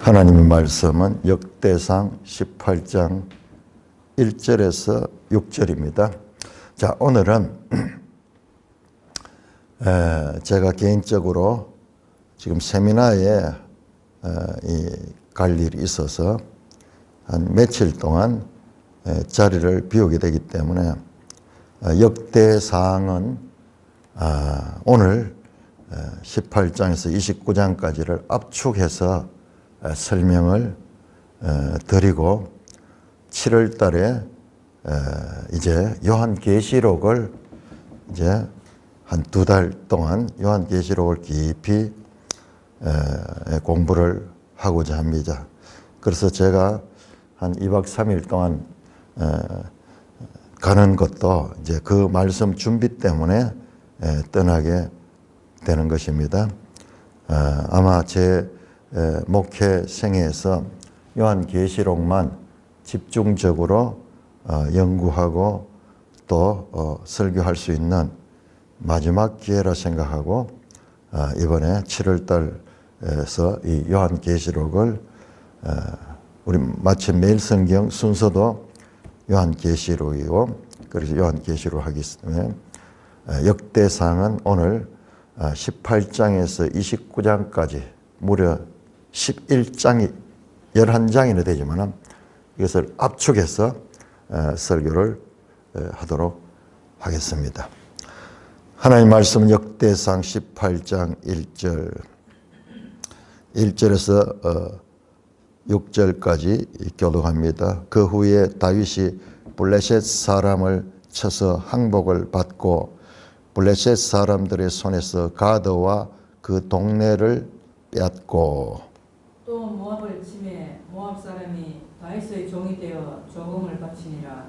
하나님의 말씀은 역대상 18장 1절에서 6절입니다. 자, 오늘은 제가 개인적으로 지금 세미나에 갈 일이 있어서 한 며칠 동안 자리를 비우게 되기 때문에 역대상은 오늘 18장에서 29장까지를 압축해서 설명을 드리고 7월 달에 이제 요한계시록을 이제 한 2달 동안 요한계시록을 깊이 공부를 하고자 합니다. 그래서 제가 한 2박 3일 동안 가는 것도 이제 그 말씀 준비 때문에 떠나게 되는 것입니다. 아마 제 목회 생애에서 요한계시록만 집중적으로 연구하고 또 설교할 수 있는 마지막 기회라 생각하고 이번에 7월 달에서 이 요한계시록을 우리 마침 매일 성경 순서도 요한계시록이고 그래서 요한계시록 하기 때문에 역대상은 오늘 18장에서 29장까지 무려 11장이 11장이나 되지만 이것을 압축해서 설교를 하도록 하겠습니다. 하나님 말씀 역대상 18장 1절에서 6절까지 교독합니다. 그 후에 다윗이 블레셋 사람을 쳐서 항복을 받고 블레셋 사람들의 손에서 가드와 그 동네를 빼앗고 또 모압을 침해 모압 사람이 다윗의 종이 되어 조공을 바치니라.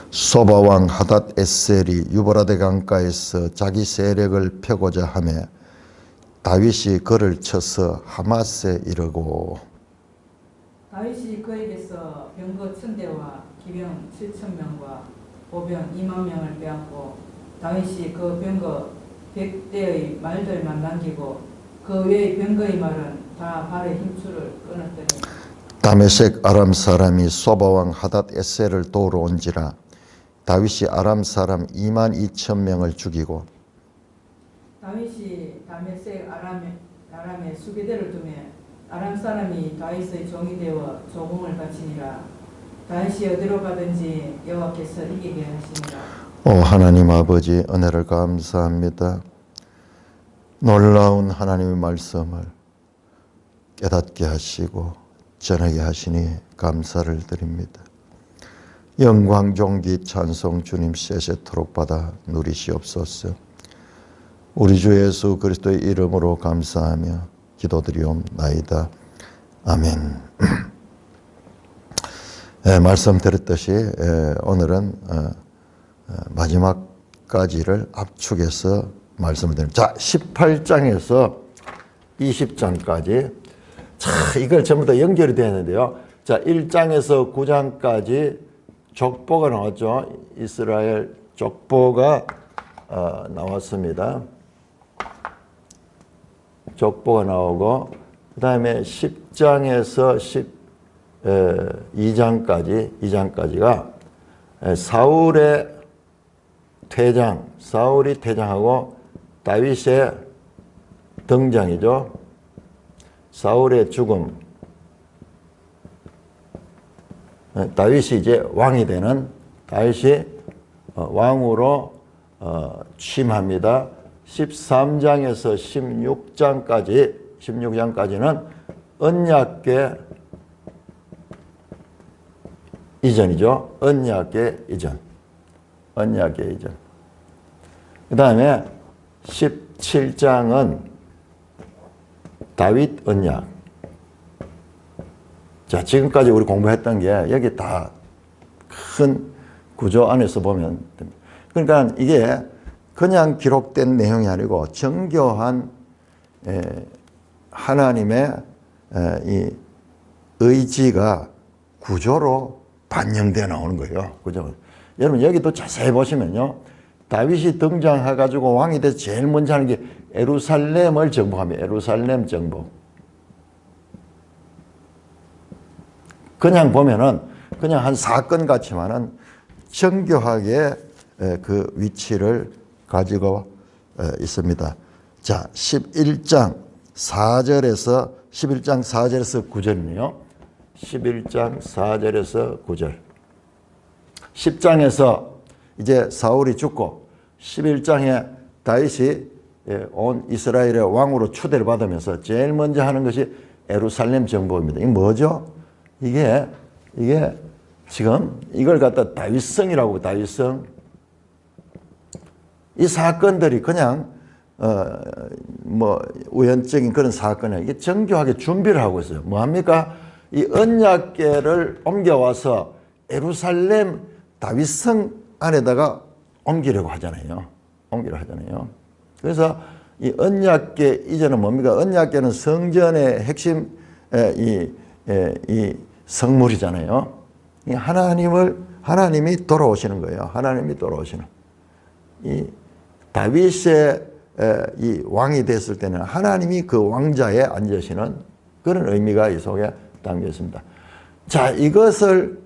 소바 왕 하닷 에셀이 유브라데 강가에서 자기 세력을 펴고자 하며 다윗이 그를 쳐서 하맛에 이르고 다윗이 그에게서 병거 1000대와 기병 7000명과 보병 20000명을 빼앗고 다윗이 그 병거 100대의 말들만 남기고 그 외의 병거의 말은 다 발의 힘줄을 끊었더니 다메섹 아람 사람이 소바 왕 하닷 에셀을 도우러 온지라 다윗이 아람 사람 22,000명을 죽이고 다윗이 다메섹 아람에 수비대를 두며 아람 사람이 다윗의 종이 되어 조공을 바치니라. 다윗이 어디로 가든지 여호와께서 이기게 하시니라. 오 하나님 아버지 은혜를 감사합니다. 놀라운 하나님의 말씀을 깨닫게 하시고 전하게 하시니 감사를 드립니다. 영광 존귀 찬송 주님 세세토록 받아 누리시옵소서. 우리 주 예수 그리스도의 이름으로 감사하며 기도드리옵나이다. 아멘. 말씀 드렸듯이 오늘은 마지막까지를 압축해서 말씀을 드립니다. 자, 18장에서 20장까지 자, 이걸 전부 다 연결이 되는데요. 자, 1장에서 9장까지 족보가 나왔죠. 이스라엘 족보가 나왔습니다. 족보가 나오고 그 다음에 10장에서 2장까지가 사울의 퇴장, 사울이 퇴장하고 다윗의 등장이죠. 사울의 죽음, 다윗이 이제 왕이 되는 다윗이 왕으로 취임합니다. 13장에서 16장까지는 언약궤 이전이죠. 언약궤 이전. 그 다음에 17장은 다윗 언약. 자, 지금까지 우리 공부했던 게 여기 다 큰 구조 안에서 보면 됩니다. 그러니까 이게 그냥 기록된 내용이 아니고 정교한 하나님의 이 의지가 구조로 반영되어 나오는 거예요. 그죠? 여러분 여기도 자세히 보시면요. 다윗이 등장해가지고 왕이 돼서 제일 먼저 하는 게 예루살렘을 정복합니다. 예루살렘 정복. 그냥 보면은 그냥 한 사건 같지만은 정교하게 그 위치를 가지고 있습니다. 자, 11장 4절에서 9절이요. 11장 4절에서 9절. 10장에서 이제 사울이 죽고 11장에 다윗이 온 이스라엘의 왕으로 추대를 받으면서 제일 먼저 하는 것이 예루살렘 정복입니다. 이게 뭐죠? 이게 지금 이걸 갖다 다윗성이라고, 다윗성. 이 사건들이 그냥 뭐 우연적인 그런 사건이 이게 정교하게 준비를 하고 있어요. 뭐 합니까? 이 언약궤를 옮겨와서 예루살렘 다윗성 안에다가 옮기려고 하잖아요. 그래서 이 언약궤 이전은 뭡니까? 언약궤는 성전의 핵심 이 성물이잖아요. 이 하나님이 돌아오시는 거예요. 하나님이 돌아오시는. 이 다윗의 이 왕이 됐을 때는 하나님이 그 왕자에 앉으시는 그런 의미가 이 속에 담겨 있습니다. 자, 이것을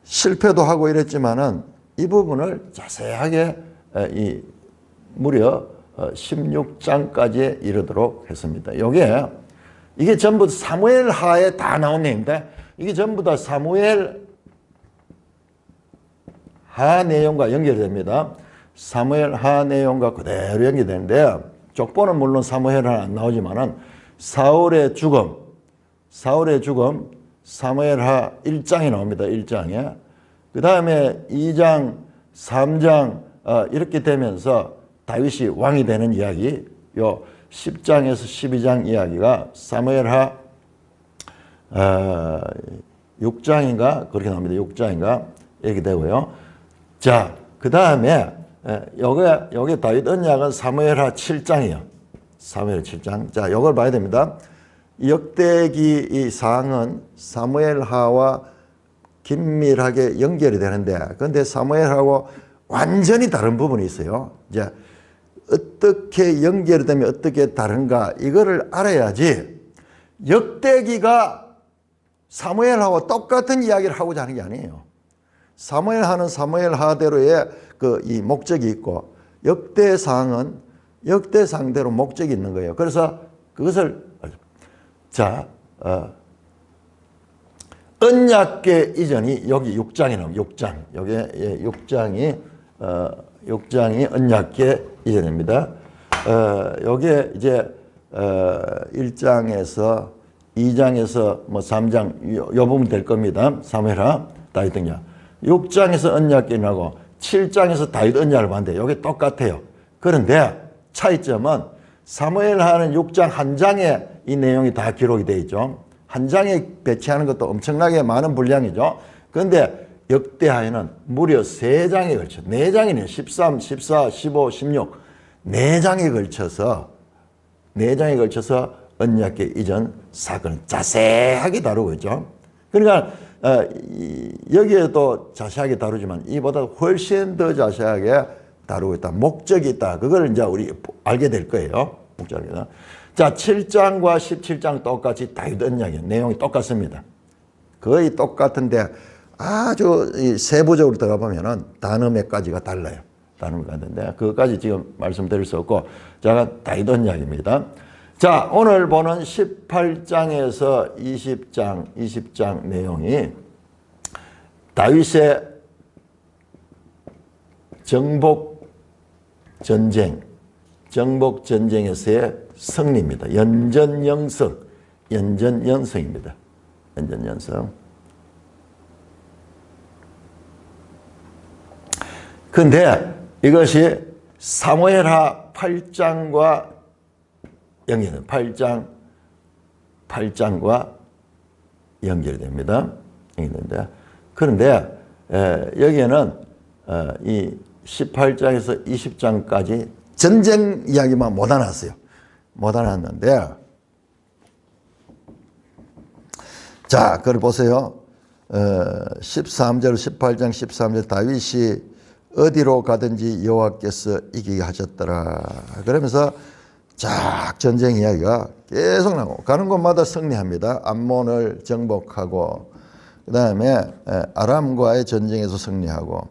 실패도 하고 이랬지만은 이 부분을 자세하게 무려 16장까지 이르도록 했습니다. 이게 전부 사무엘 하에 다 나온 내용인데 이게 전부 다 사무엘 하 내용과 연결됩니다. 사무엘 하 내용과 그대로 연결되는데 족보는 물론 사무엘 하는 안 나오지만은 사울의 죽음 사무엘 하 1장에 나옵니다. 1장에. 그 다음에 2장, 3장 이렇게 되면서 다윗이 왕이 되는 이야기, 요 10장에서 12장 이야기가 사무엘 하 6장인가 그렇게 나옵니다. 6장인가 이렇게 되고요. 자, 그 다음에 요게 다윗 언약은 사무엘하 7장이에요. 사무엘 7장. 자, 요걸 봐야 됩니다. 역대기 이 사항은 사무엘하와 긴밀하게 연결이 되는데, 그런데 사무엘하고 완전히 다른 부분이 있어요. 이제 어떻게 연결이 되면 어떻게 다른가 이거를 알아야지 역대기가 사무엘하고 똑같은 이야기를 하고자 하는 게 아니에요. 사무엘하는 사무엘하대로의 이 목적이 있고 역대상은 역대상대로 목적이 있는 거예요. 그래서 그것을 언약궤 이전이 여기 6장에 나옵니다. 6장. 여기 6장이 언약궤 이전입니다. 여기에 이제 1장에서 2장에서 뭐 3장 요 부분 될 겁니다. 사무엘하 다윗 언약. 6장에서 언약궤 나고 7장에서 다윗 언약을 봤는데 여기 똑같아요. 그런데 차이점은 사무엘하는 6장 한 장에 이 내용이 다 기록이 되어 있죠. 한 장에 배치하는 것도 엄청나게 많은 분량이죠. 그런데 역대하에는 무려 3장에 걸쳐 4장이네요. 13, 14, 15, 16 4장에 걸쳐서 언약궤 이전 사건을 자세하게 다루고 있죠. 그러니까 여기에도 자세하게 다루지만 이보다 훨씬 더 자세하게 다루고 있다. 목적이 있다. 그걸 이제 우리 알게 될 거예요. 목적이다. 자, 7장과 17장 똑같이 다윗 언약이에요. 내용이 똑같습니다. 거의 똑같은데 아주 세부적으로 들어가 보면은 단어 몇 가지가 달라요. 단어가 다른데 그것까지 지금 말씀드릴 수 없고 제가 다윗 언약입니다. 자, 오늘 보는 18장에서 20장 내용이 다윗의 정복 전쟁에서의 승리입니다. 연전연승입니다. 연전연승. 근데 이것이 사무엘하 8장과 연결됩니다. 8장과 연결됩니다. 그런데 여기에는 이 18장에서 20장까지 전쟁 이야기만 못 안았어요. 못 안았는데 자, 그걸 보세요. 13절 18장 13절 다윗이 어디로 가든지 여호와께서 이기게 하셨더라. 그러면서 쫙 전쟁 이야기가 계속 나오고 가는 곳마다 승리합니다. 암몬을 정복하고 그 다음에 아람과의 전쟁에서 승리하고,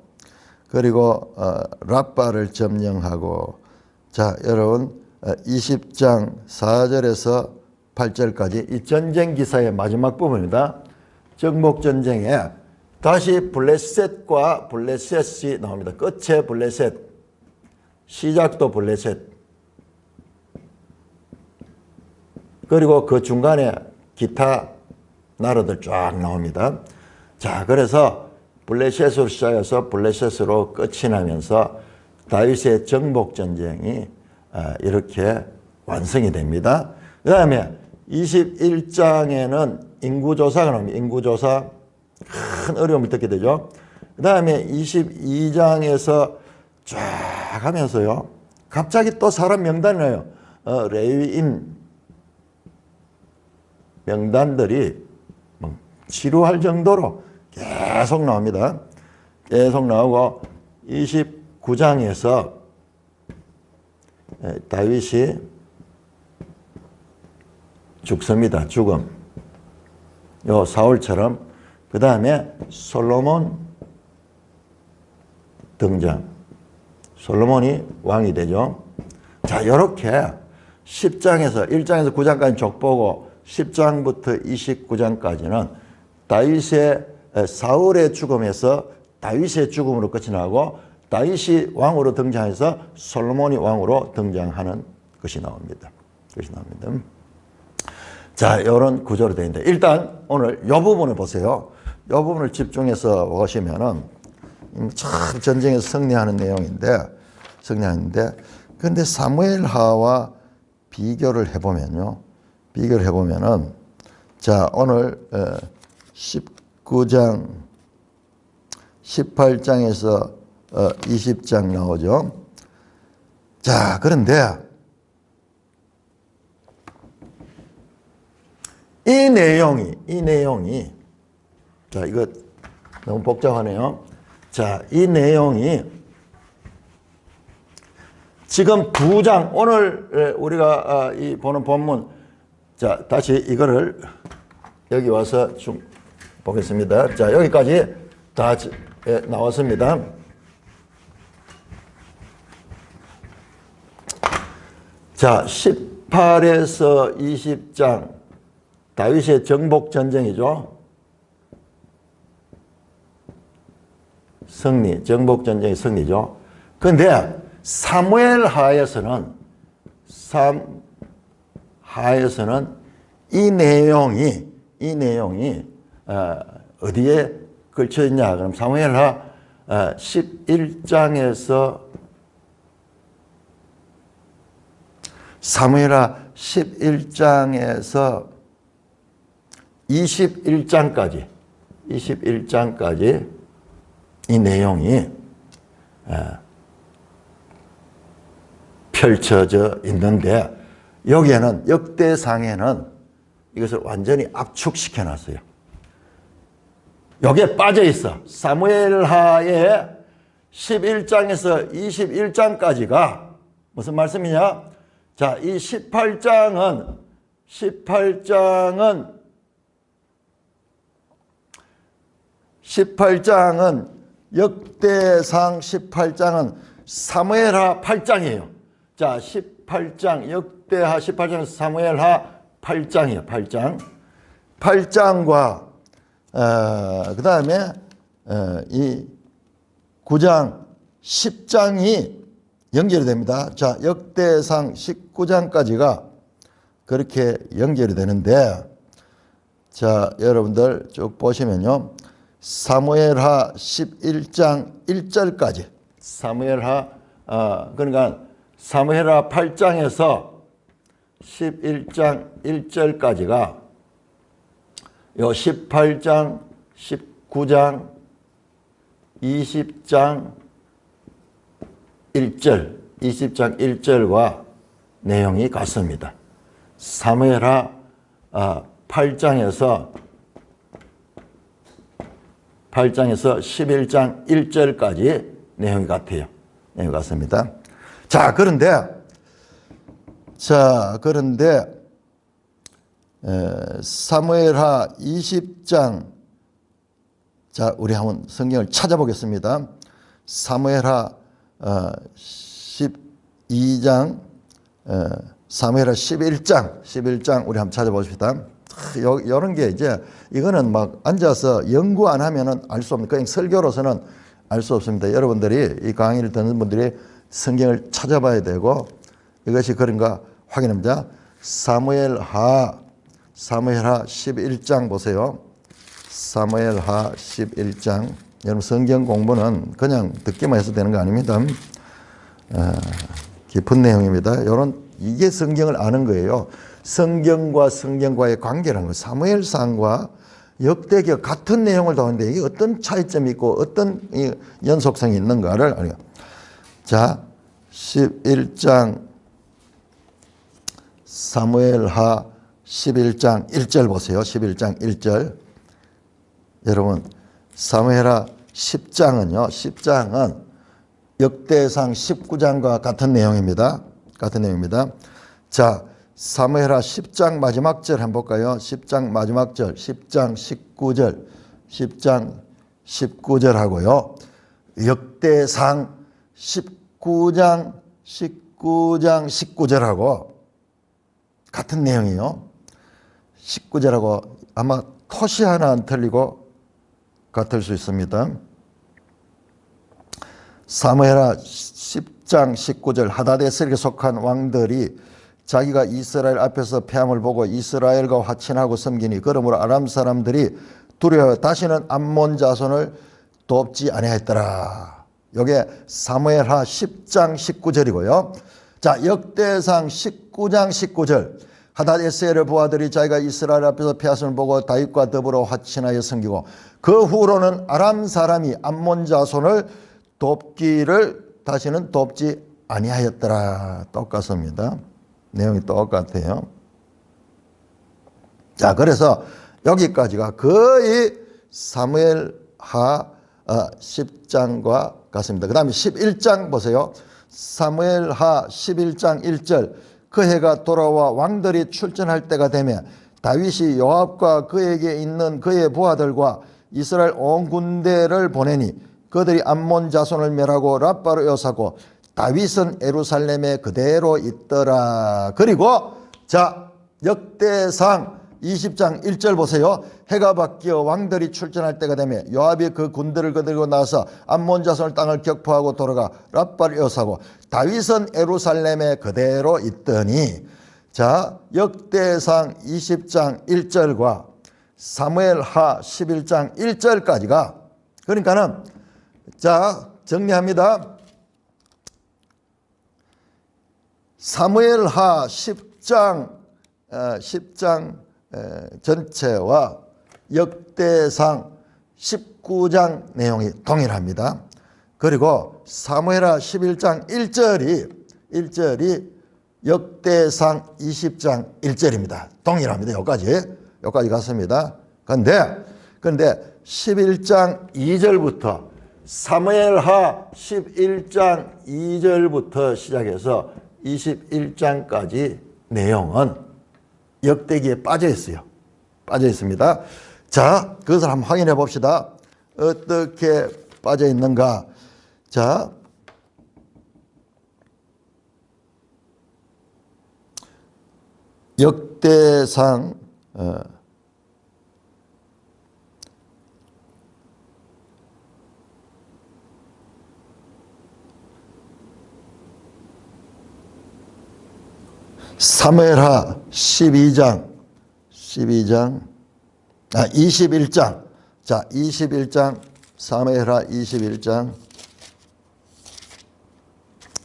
그리고 랍바를 점령하고. 자, 여러분 20장 4절에서 8절까지 이 전쟁 기사의 마지막 부분입니다. 정복 전쟁에 다시 블레셋과 블레셋이 나옵니다. 끝에 블레셋, 시작도 블레셋, 그리고 그 중간에 기타 나라들 쫙 나옵니다. 자, 그래서 블레셋으로 시작해서 블레셋으로 끝이 나면서 다윗의 정복 전쟁이 이렇게 완성이 됩니다. 그 다음에 21장에는 인구조사가 나옵니다. 인구조사, 큰 어려움을 겪게 되죠. 그 다음에 22장에서 쫙 하면서요, 갑자기 또 사람 명단이 나요. 레위인 명단들이 지루할 정도로 계속 나옵니다. 계속 나오고 29장에서 다윗이 죽습니다. 죽음. 요 사울처럼. 그 다음에 솔로몬 등장. 솔로몬이 왕이 되죠. 자, 요렇게 1장에서 9장까지 족보고 10장부터 29장까지는 다윗의 사울의 죽음에서 다윗의 죽음으로 끝이 나고, 다윗이 왕으로 등장해서 솔로몬이 왕으로 등장하는 것이 나옵니다. 자, 이런 구조로 되어 있는데, 일단 오늘 이 부분을 보세요. 이 부분을 집중해서 보시면은 참 전쟁에서 승리하는 내용인데, 근데 사무엘하와 비교를 해보면요. 자, 오늘 19장, 18장에서 20장 나오죠. 자, 그런데 이 내용이, 자, 이거 너무 복잡하네요. 자, 이 내용이 지금 2장, 오늘 우리가 이 보는 본문, 자, 다시 이거를 여기 와서 좀 보겠습니다. 자, 여기까지 다 나왔습니다. 자, 18에서 20장 다윗의 정복 전쟁이죠. 정복 전쟁의 승리죠. 그런데 사무엘 하에서는 이 내용이 어디에 걸쳐 있냐? 그럼 사무엘하 11장에서 21장까지 이 내용이 펼쳐져 있는데, 여기에는 역대상에는 이것을 완전히 압축시켜 놨어요. 여기에 빠져 있어. 사무엘하의 11장에서 21장까지가 무슨 말씀이냐? 자, 이 18장은 역대상 18장은 사무엘하 8장이에요. 자, 18장, 역대하 18장은 사무엘하 8장이에요. 8장과 그 다음에 이 9장, 10장이 연결이 됩니다. 자, 역대상 19장까지가 그렇게 연결이 되는데, 자, 여러분들 쭉 보시면요. 사무엘하 11장 1절까지. 그러니까 사무엘하 8장에서 11장 1절까지가 요 18장, 19장, 20장 1절과 내용이 같습니다. 사무엘하 8장에서 11장 1절까지 내용이 같아요. 내용이 같습니다. 자, 그런데 사무엘하 20장 자, 우리 한번 성경을 찾아보겠습니다. 사무엘하 12장, 사무엘하 11장 우리 한번 찾아보십시다. 이런 게 이제 이거는 막 앉아서 연구 안 하면은 알 수 없는, 그냥 설교로서는 알 수 없습니다. 여러분들이 이 강의를 듣는 분들이 성경을 찾아봐야 되고 이것이 그런가 확인합니다. 사무엘하 11장 보세요. 사무엘하 11장. 여러분 성경 공부는 그냥 듣기만 해서 되는 거 아닙니다. 깊은 내용입니다. 이게 성경을 아는 거예요. 성경과 성경과의 관계라는 거예요. 사무엘상과 역대기와 같은 내용을 다루는데 이게 어떤 차이점이 있고 어떤 연속성이 있는가를 알아요. 자, 11장 사무엘하 11장 1절 보세요. 11장 1절. 여러분 사무엘하 10장은 역대상 19장과 같은 내용입니다. 자, 사무엘하 10장 마지막 절 한번 볼까요? 10장 마지막 절, 10장 19절 하고요. 역대상 19절하고 같은 내용이에요. 19절하고 아마 토시 하나 안 틀리고 같을 수 있습니다. 사무엘하 10장 19절 하다데셀에게 속한 왕들이 자기가 이스라엘 앞에서 패함을 보고 이스라엘과 화친하고 섬기니 그러므로 아람 사람들이 두려워 다시는 암몬 자손을 돕지 아니하였더라. 이게 사무엘하 10장 19절이고요. 자, 역대상 19장 19절 하다데셀의 부하들이 자기가 이스라엘 앞에서 패하심을 보고 다윗과 더불어 화친하여 섬기고 그 후로는 아람 사람이 암몬 자손을 돕기를 다시는 돕지 아니하였더라. 똑같습니다. 내용이 똑같아요. 자, 그래서 여기까지가 거의 사무엘하 10장과 같습니다. 그 다음에 11장 보세요. 사무엘하 11장 1절 그 해가 돌아와 왕들이 출전할 때가 되면 다윗이 요압과 그에게 있는 그의 부하들과 이스라엘 온 군대를 보내니 그들이 암몬 자손을 멸하고 랍바로 여사고 다윗은 예루살렘에 그대로 있더라. 그리고 자, 역대상 20장 1절 보세요. 해가 바뀌어 왕들이 출전할 때가 되면 요압이 그 군대를 거느리고 나서 암몬 자손을 땅을 격포하고 돌아가 랍바를 여사고 다윗은 예루살렘에 그대로 있더니 자, 역대상 20장 1절과 사무엘하 11장 1절까지가 그러니까는 자, 정리합니다. 사무엘하 10장 전체와 역대상 19장 내용이 동일합니다. 그리고 사무엘하 11장 1절이 역대상 20장 1절입니다. 동일합니다. 여기까지 갔습니다. 그런데 11장 2절부터 사무엘하 11장 2절부터 시작해서 21장까지 내용은 역대기에 빠져 있어요. 빠져 있습니다. 자, 그것을 한번 확인해 봅시다. 어떻게 빠져 있는가? 자, 역대상 사무엘하 21장. 자, 21장, 사무엘하 21장.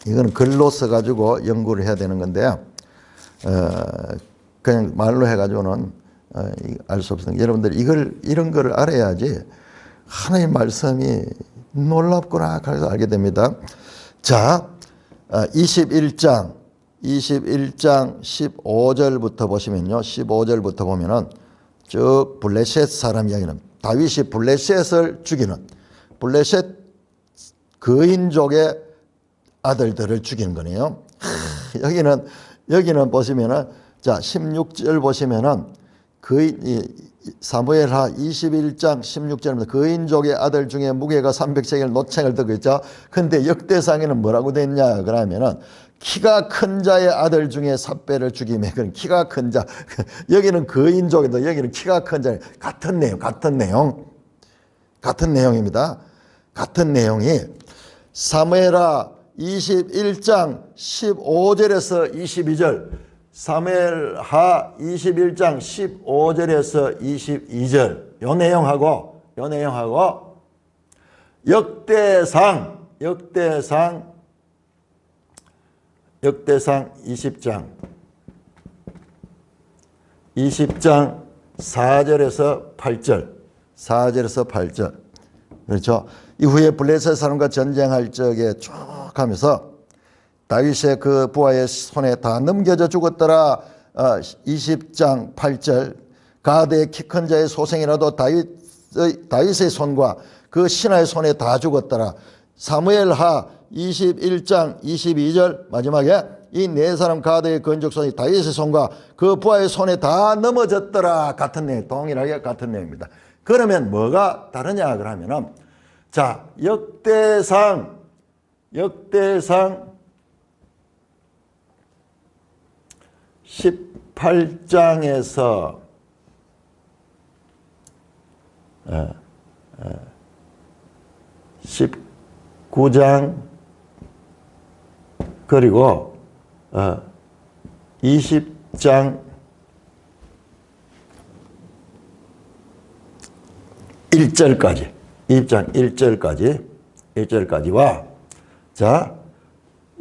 이거는 글로 써가지고 연구를 해야 되는 건데요. 그냥 말로 해가지고는 알 수 없습니다. 여러분들 이런 거를 알아야지 하나님의 말씀이 놀랍구나 그래서 알게 됩니다. 자, 21장 15절부터 보시면요. 15절부터 보면은 쭉 블레셋 사람 이야기는 다윗이 블레셋을 죽이는 블레셋 거인족의 아들들을 죽이는 거네요. 여기는 보시면은 자 16절 보시면은 사무엘하 21장 16절입니다. 그인족의 아들 중에 무게가 300세겔 노책을 들고 있죠. 근데 역대상에는 뭐라고 돼 있냐 그러면은 키가 큰 자의 아들 중에 삿배를 죽이며, 그런 키가 큰 자. 여기는 그인족인데 여기는 키가 큰 자. 같은 내용입니다. 같은 내용이 사무엘하 21장 15절에서 22절, 사무엘하 21장 15절에서 22절 요 내용하고 역대상 20장 4절에서 8절 그렇죠. 이후에 블레셋 사람과 전쟁할 적에 쭉 하면서 다윗의 그 부하의 손에 다 넘겨져 죽었더라. 20장 8절 가드의 키 큰 자의 소생이라도 다윗의 손과 그 신하의 손에 다 죽었더라. 사무엘하 21장 22절 마지막에 이 네 사람 가드의 건족손이 다윗의 손과 그 부하의 손에 다 넘어졌더라. 같은 내용, 동일하게 같은 내용입니다. 그러면 뭐가 다르냐 그러면은, 자, 역대상 18장에서 19장 그리고 20장 1절까지 20장 1절까지와 자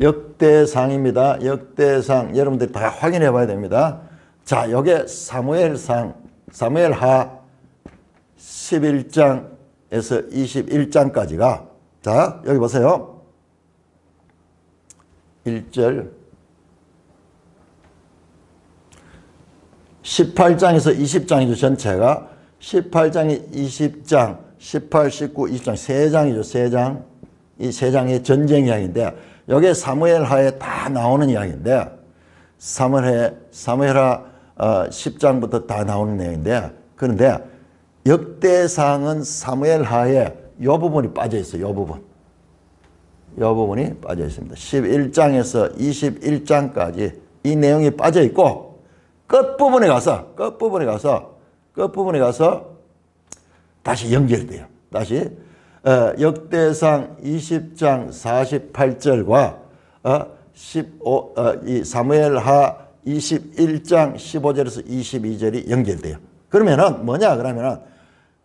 역대상입니다. 역대상 여러분들이 다 확인해 봐야 됩니다. 자, 요게 사무엘하 11장에서 21장까지가, 자 여기 보세요. 1절 18장에서 20장이죠. 전체가 18장이 20장 18, 19, 20장 세 장이죠. 세 장. 이 세 장의 전쟁 이야기인데 여기에 사무엘하에 다 나오는 이야기인데 사무엘하 10장부터 다 나오는 내용인데, 그런데 역대상은 사무엘하에 이 부분이 빠져 있어요. 이 부분이 빠져 있습니다. 11장에서 21장까지 이 내용이 빠져 있고 끝부분에 가서 다시 연결돼요. 다시 역대상 20장 48절과 이 사무엘하 21장 15절에서 22절이 연결돼요. 그러면은 뭐냐 그러면은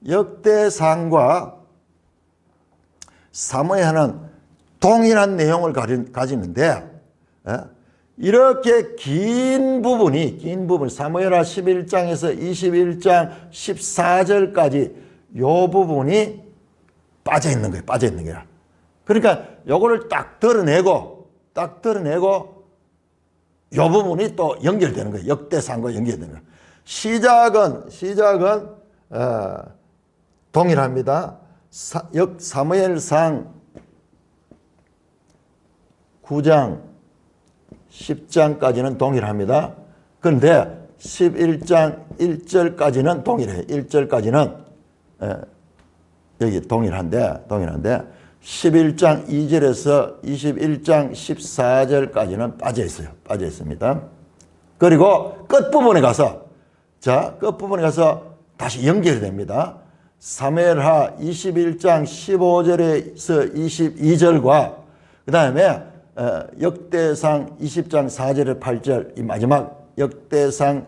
역대상과 사무엘하는 동일한 내용을 가지는데 이렇게 긴 부분 사무엘하 11장에서 21장 14절까지 요 부분이 빠져 있는 거야. 그러니까 요거를 딱 드러내고 요 부분이 또 연결되는 거예요. 역대상과 연결되는 거예요. 시작은 동일합니다. 사무엘상 9장 10장까지는 동일합니다. 그런데 11장 1절까지는 동일해요. 1절까지는 여기 동일한데 11장 2절에서 21장 14절까지는 빠져 있습니다. 그리고 끝부분에 가서 다시 연결이 됩니다. 사무엘하 21장 15절에서 22절과 그 다음에 역대상 20장 4절에서 8절 이 마지막 역대상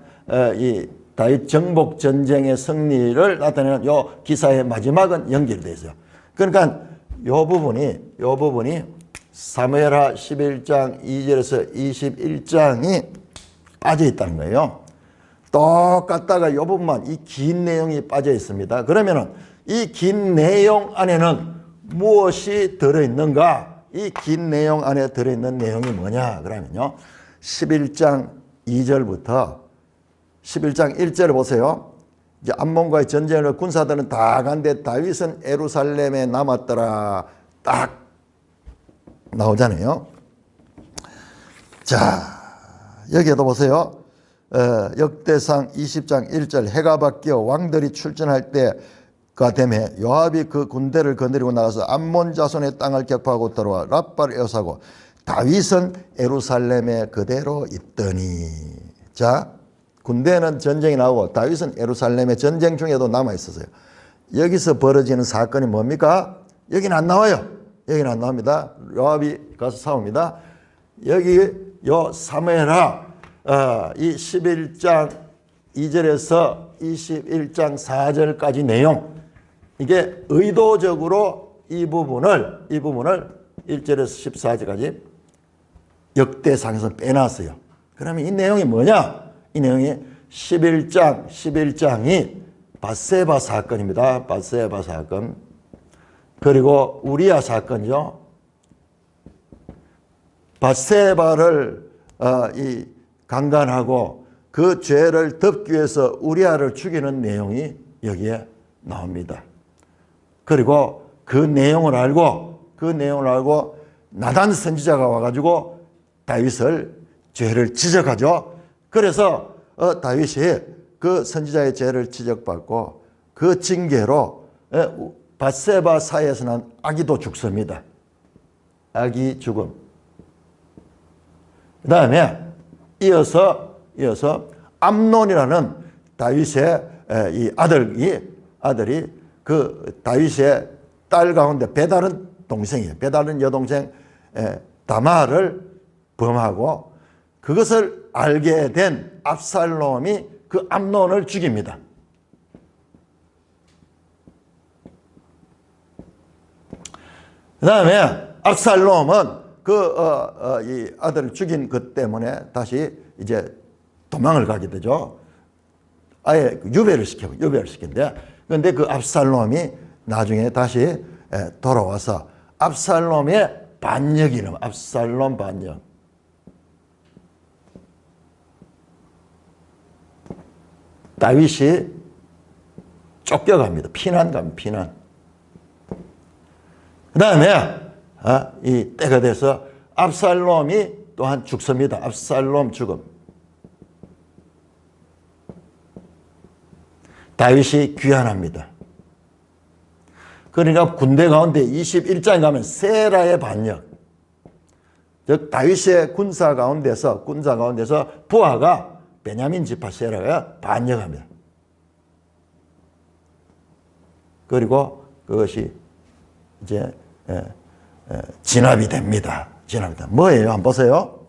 이 다윗 정복 전쟁의 승리를 나타내는 요 기사의 마지막은 연결되어 있어요. 그러니까 요 부분이 사무엘하 11장 2절에서 21장이 빠져 있다는 거예요. 똑같다가 요 부분만 이 긴 내용이 빠져 있습니다. 그러면은 이 긴 내용 안에는 무엇이 들어있는가? 이 긴 내용 안에 들어있는 내용이 뭐냐? 그러면요. 11장 2절부터 11장 1절을 보세요. 이제 암몬과의 전쟁을 군사들은 다 간데 다윗은 예루살렘에 남았더라. 딱 나오잖아요. 자, 여기에도 보세요. 역대상 20장 1절 해가 바뀌어 왕들이 출전할 때가 되매 요압이 그 군대를 거느리고 나가서 암몬 자손의 땅을 격파하고 들어와 랍바를 에워싸고 다윗은 예루살렘에 그대로 있더니. 자, 군대는 전쟁이 나오고 다윗은 예루살렘에 전쟁 중에도 남아 있었어요. 여기서 벌어지는 사건이 뭡니까? 여기는 안 나와요. 여기는 안 나옵니다. 요압이 가서 싸웁니다. 여기 요 사무엘하 이 11장 2절에서 21장 4절까지 내용, 이게 의도적으로 이 부분을 1절에서 14절까지 역대상에서 빼놨어요. 그러면 이 내용이 뭐냐? 이 내용이 11장이 밧세바 사건입니다. 밧세바 사건. 그리고 우리야 사건이죠. 밧세바를 강간하고 그 죄를 덮기 위해서 우리아를 죽이는 내용이 여기에 나옵니다. 그리고 그 내용을 알고 나단 선지자가 와가지고 다윗을 죄를 지적하죠. 그래서 다윗이 그 선지자의 죄를 지적받고 그 징계로 밧세바 사이에서 난 아기도 죽습니다. 아기 죽음. 그 다음에 이어서 암논이라는 다윗의 이 아들이 그 다윗의 딸 가운데 베달은 동생이에요. 베달은 여동생 다마를 범하고 그것을 알게 된 압살롬이 그 암논을 죽입니다. 그 다음에 압살롬은 이 아들을 죽인 것 때문에 다시 이제 도망을 가게 되죠. 아예 유배를 시킨대. 그런데 그 압살롬이 나중에 다시 돌아와서 압살롬의 반역이 이름, 압살롬 반역. 다윗이 쫓겨갑니다. 피난. 그 다음에 이 때가 돼서 압살롬이 또한 죽습니다. 압살롬 죽음. 다윗이 귀환합니다. 그러니까 군대 가운데 21장에 가면 세라의 반역. 즉 다윗의 군사 가운데서 부하가 베냐민 지파 세라가 반역합니다. 그리고 그것이 이제 진압이 됩니다. 뭐예요? 한번 보세요.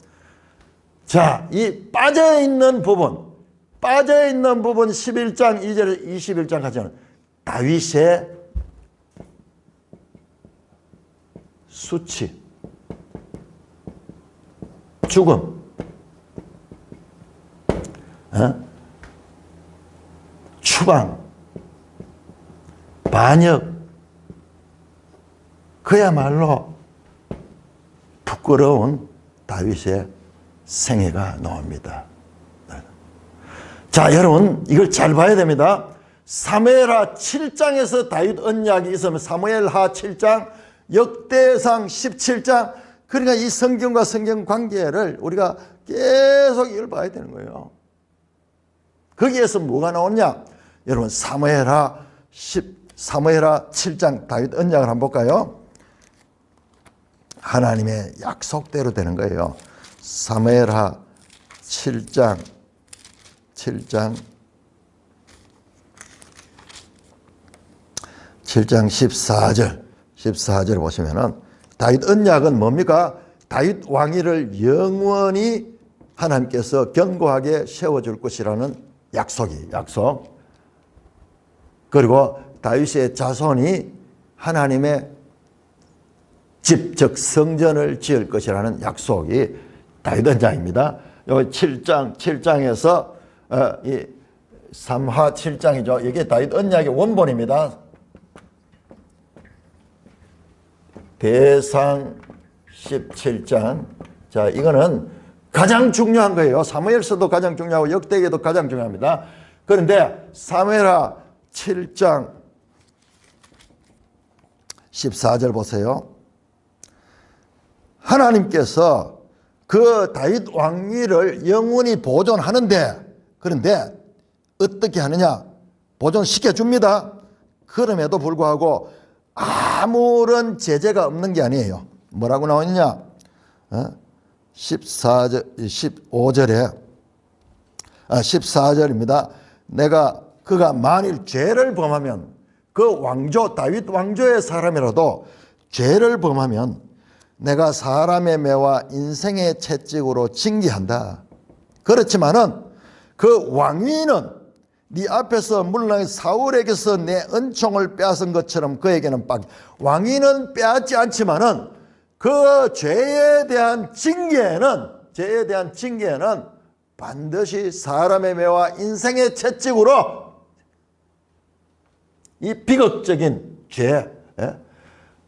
자, 이 빠져있는 부분 11장 2절에서 21장까지는 다윗의 수치, 죽음, 추방, 반역, 그야말로 부끄러운 다윗의 생애가 나옵니다. 자, 여러분 이걸 잘 봐야 됩니다. 사무엘하 7장에서 다윗 언약이 있으면 사무엘하 7장, 역대상 17장, 그러니까 이 성경과 성경 관계를 우리가 계속 이걸 봐야 되는 거예요. 거기에서 뭐가 나오냐? 여러분 사무엘하 7장 다윗 언약을 한번 볼까요? 하나님의 약속대로 되는 거예요. 사무엘하 7장 14절 보시면은 다윗 언약은 뭡니까? 다윗 왕위를 영원히 하나님께서 견고하게 세워줄 것이라는 약속. 그리고 다윗의 자손이 하나님의 집, 즉 성전을 지을 것이라는 약속이 다윗 언약입니다. 여기 7장에서 이 3하 7장이죠. 이게 다윗 언약의 원본입니다. 대상 17장. 자, 이거는 가장 중요한 거예요. 사무엘서도 가장 중요하고 역대기도 가장 중요합니다. 그런데 사무엘하 7장 14절 보세요. 하나님께서 그 다윗 왕위를 영원히 보존하는데 그런데 어떻게 하느냐? 보존시켜줍니다. 그럼에도 불구하고 아무런 제재가 없는 게 아니에요. 뭐라고 나오느냐? 14절입니다. 그가 만일 죄를 범하면 그 다윗 왕조의 사람이라도 죄를 범하면 내가 사람의 매와 인생의 채찍으로 징계한다. 그렇지만은 그 왕위는 네 앞에서 물론 사울에게서 내 은총을 빼앗은 것처럼 그에게는 왕위는 빼앗지 않지만은 그 죄에 대한 징계는 반드시 사람의 매와 인생의 채찍으로 이 비극적인 죄,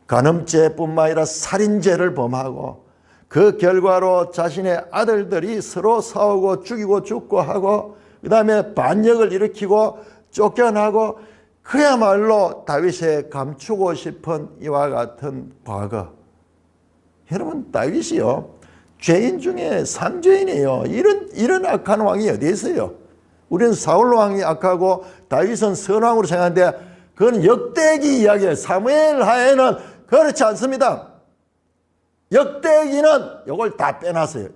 간음죄뿐만 아니라 살인죄를 범하고 그 결과로 자신의 아들들이 서로 싸우고 죽이고 죽고 하고 그 다음에 반역을 일으키고 쫓겨나고 그야말로 다윗이 감추고 싶은 이와 같은 과거. 여러분 다윗이요 죄인 중에 상죄인이에요. 이런 악한 왕이 어디 있어요? 우리는 사울 왕이 악하고 다윗은 선왕으로 생각하는데 그건 역대기 이야기예요. 사무엘 하에는 그렇지 않습니다. 역대기는 이걸 다 빼놨어요.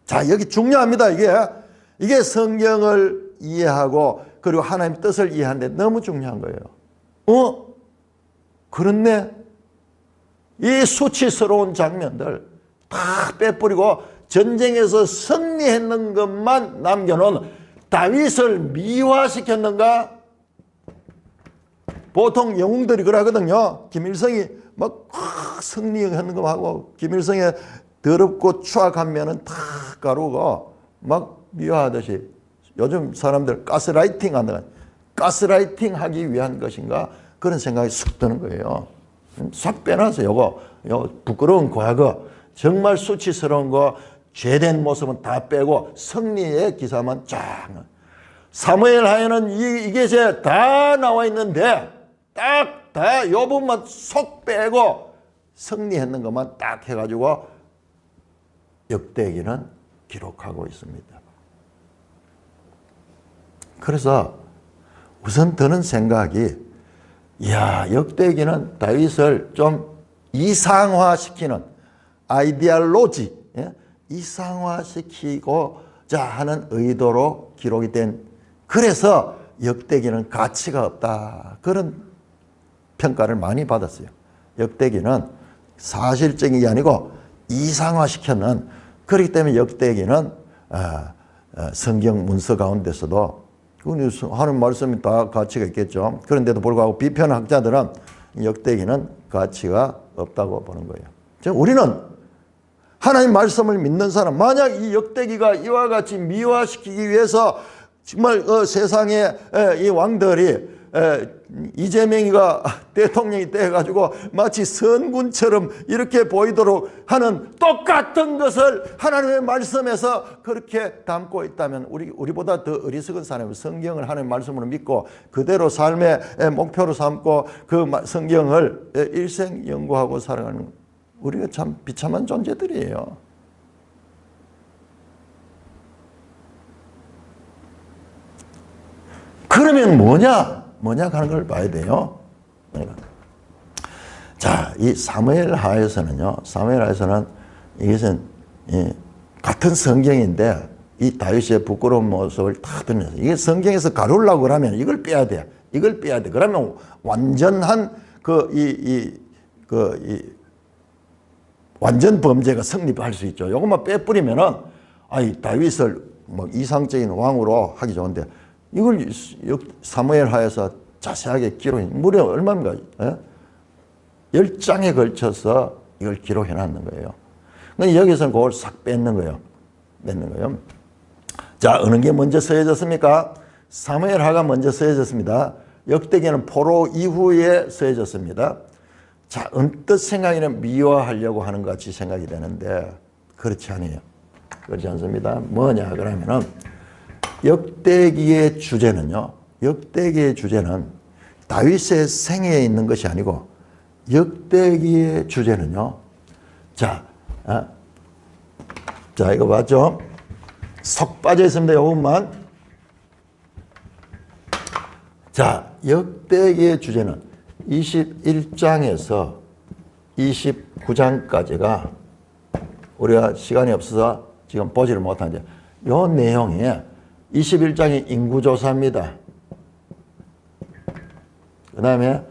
자, 여기 중요합니다. 이게 성경을 이해하고 그리고 하나님 뜻을 이해하는데 너무 중요한 거예요. 그렇네. 이 수치스러운 장면들 다 빼뿌리고 전쟁에서 승리했는 것만 남겨놓은 다윗을 미화시켰는가? 보통 영웅들이 그러거든요. 김일성이 막 승리하는 거 하고 김일성의 더럽고 추악한 면은 다 가루고 막 미화하듯이 요즘 사람들 가스라이팅 한다. 가스라이팅 하기 위한 것인가? 그런 생각이 쑥 드는 거예요. 싹 빼놨어요. 요거 부끄러운 과거, 정말 수치스러운 거, 죄된 모습은 다 빼고 승리의 기사만 쫙. 사무엘 하에는 이게 이제 다 나와 있는데 딱 다 요 부분만 쏙 빼고 승리했는 것만 딱 해가지고 역대기는 기록하고 있습니다. 그래서 우선 드는 생각이 역대기는 다윗을 좀 이상화시키는 아이디올로지, 이상화시키고자 하는 의도로 기록이 된, 그래서 역대기는 가치가 없다, 그런 평가를 많이 받았어요. 역대기는 사실적인 게 아니고 이상화시켰는, 그렇기 때문에 역대기는 성경 문서 가운데서도 하는 말씀이 다 가치가 있겠죠. 그런데도 불구하고 비판학자들은 역대기는 가치가 없다고 보는 거예요. 우리는 하나님 말씀을 믿는 사람, 만약 이 역대기가 이와 같이 미화시키기 위해서 정말 세상에 이 왕들이 이재명이가 대통령이 돼가지고 마치 선군처럼 이렇게 보이도록 하는 똑같은 것을 하나님의 말씀에서 그렇게 담고 있다면 우리보다 더 어리석은 사람은 성경을 하나님의 말씀으로 믿고 그대로 삶의 목표로 삼고 그 성경을 일생 연구하고 살아가는, 우리가 참 비참한 존재들이에요. 그러면 뭐냐 하는 걸 봐야 돼요. 자, 이 사무엘 하에서는요, 이것은 같은 성경인데 이 다윗의 부끄러운 모습을 다 드러내서, 이게 성경에서 가르려고 그러면 이걸 빼야 돼. 그러면 완전한 완전 범죄가 성립할 수 있죠. 이것만 빼뿌리면은 다윗을 뭐 이상적인 왕으로 하기 좋은데, 이걸 사무엘 하에서 자세하게 기록해, 무려 얼마입니까? 10장에 걸쳐서 이걸 기록해 놨는 거예요. 그러니까 여기서는 그걸 싹 뺏는 거예요. 자, 어느 게 먼저 써여졌습니까? 사무엘 하가 먼저 써여졌습니다. 역대기는 포로 이후에 써여졌습니다. 자, 언뜻 생각에는 미화하려고 하는 것 같이 생각이 되는데 그렇지 않아요. 그렇지 않습니다. 뭐냐 그러면은 역대기의 주제는 다윗의 생애에 있는 것이 아니고, 역대기의 주제는요, 자, 자, 이거 봤죠? 속 빠져 있습니다. 요것만. 자, 역대기의 주제는 21장에서 29장까지가 우리가 시간이 없어서 지금 보지를 못하는데 요 내용이 21장이 인구조사입니다. 그 다음에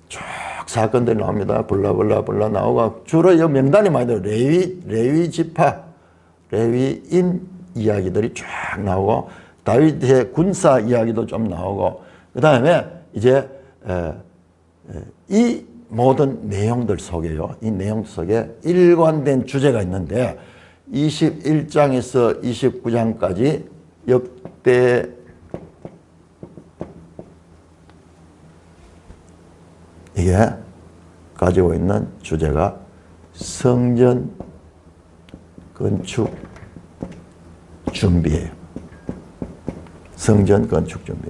쭉 사건들이 나옵니다. 블라블라 나오고 주로 이 명단이 많이 들어요. 레위 지파, 레위인 이야기들이 쫙 나오고 다윗의 군사 이야기도 좀 나오고 그 다음에 이제 이 모든 내용들 속에요. 이 내용 속에 일관된 주제가 있는데 21장에서 29장까지 역대 이게 가지고 있는 주제가 성전 건축 준비예요. 성전 건축 준비.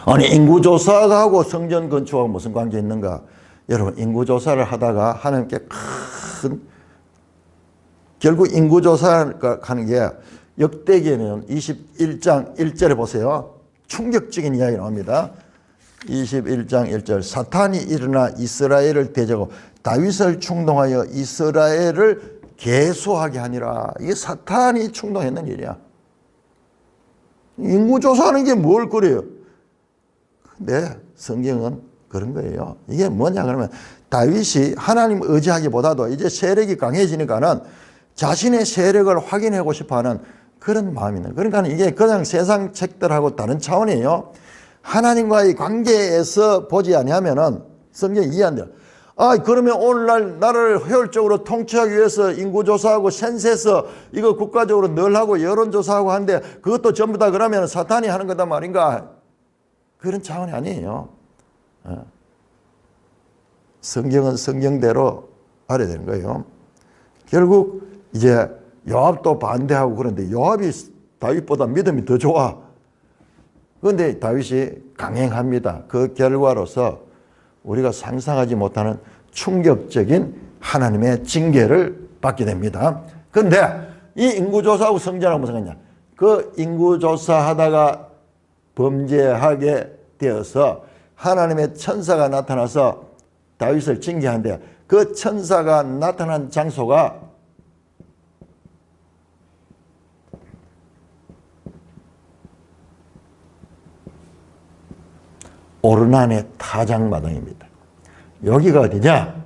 아니 인구조사하고 성전 건축하고 무슨 관계 있는가? 여러분 인구조사를 하다가 하나님께 큰 결국 인구조사를 하는 게 역대기에는 21장 1절에 보세요. 충격적인 이야기 나옵니다. 21장 1절 사탄이 일어나 이스라엘을 대적하고 다윗을 충동하여 이스라엘을 계수하게 하니라. 이게 사탄이 충동했는 일이야. 인구조사하는 게 뭘 그래요? 근데 성경은 그런 거예요. 이게 뭐냐 그러면 다윗이 하나님 의지하기보다도 이제 세력이 강해지니까는 자신의 세력을 확인하고 싶어하는 그런 마음이 있는. 그러니까 이게 그냥 세상 책들하고 다른 차원이에요. 하나님과의 관계에서 보지 아니하면은 성경이 이해 안 돼요. 아, 그러면 오늘날 나라를 효율적으로 통치하기 위해서 인구조사하고 센세서 이거 국가적으로 늘 하고 여론조사하고 하는데 그것도 전부 다 그러면 사탄이 하는 거다 말인가? 그런 차원이 아니에요. 성경은 성경대로 알아야 되는 거예요. 결국 이제 요압도 반대하고 그런데 요압이 다윗보다 믿음이 더 좋아. 그런데 다윗이 강행합니다. 그 결과로서 우리가 상상하지 못하는 충격적인 하나님의 징계를 받게 됩니다. 그런데 이 인구조사하고 성전하고 무슨 관계냐? 그 인구조사하다가 범죄하게 되어서 하나님의 천사가 나타나서 다윗을 징계하는데 그 천사가 나타난 장소가 오르난의 타작마당입니다. 여기가 어디냐?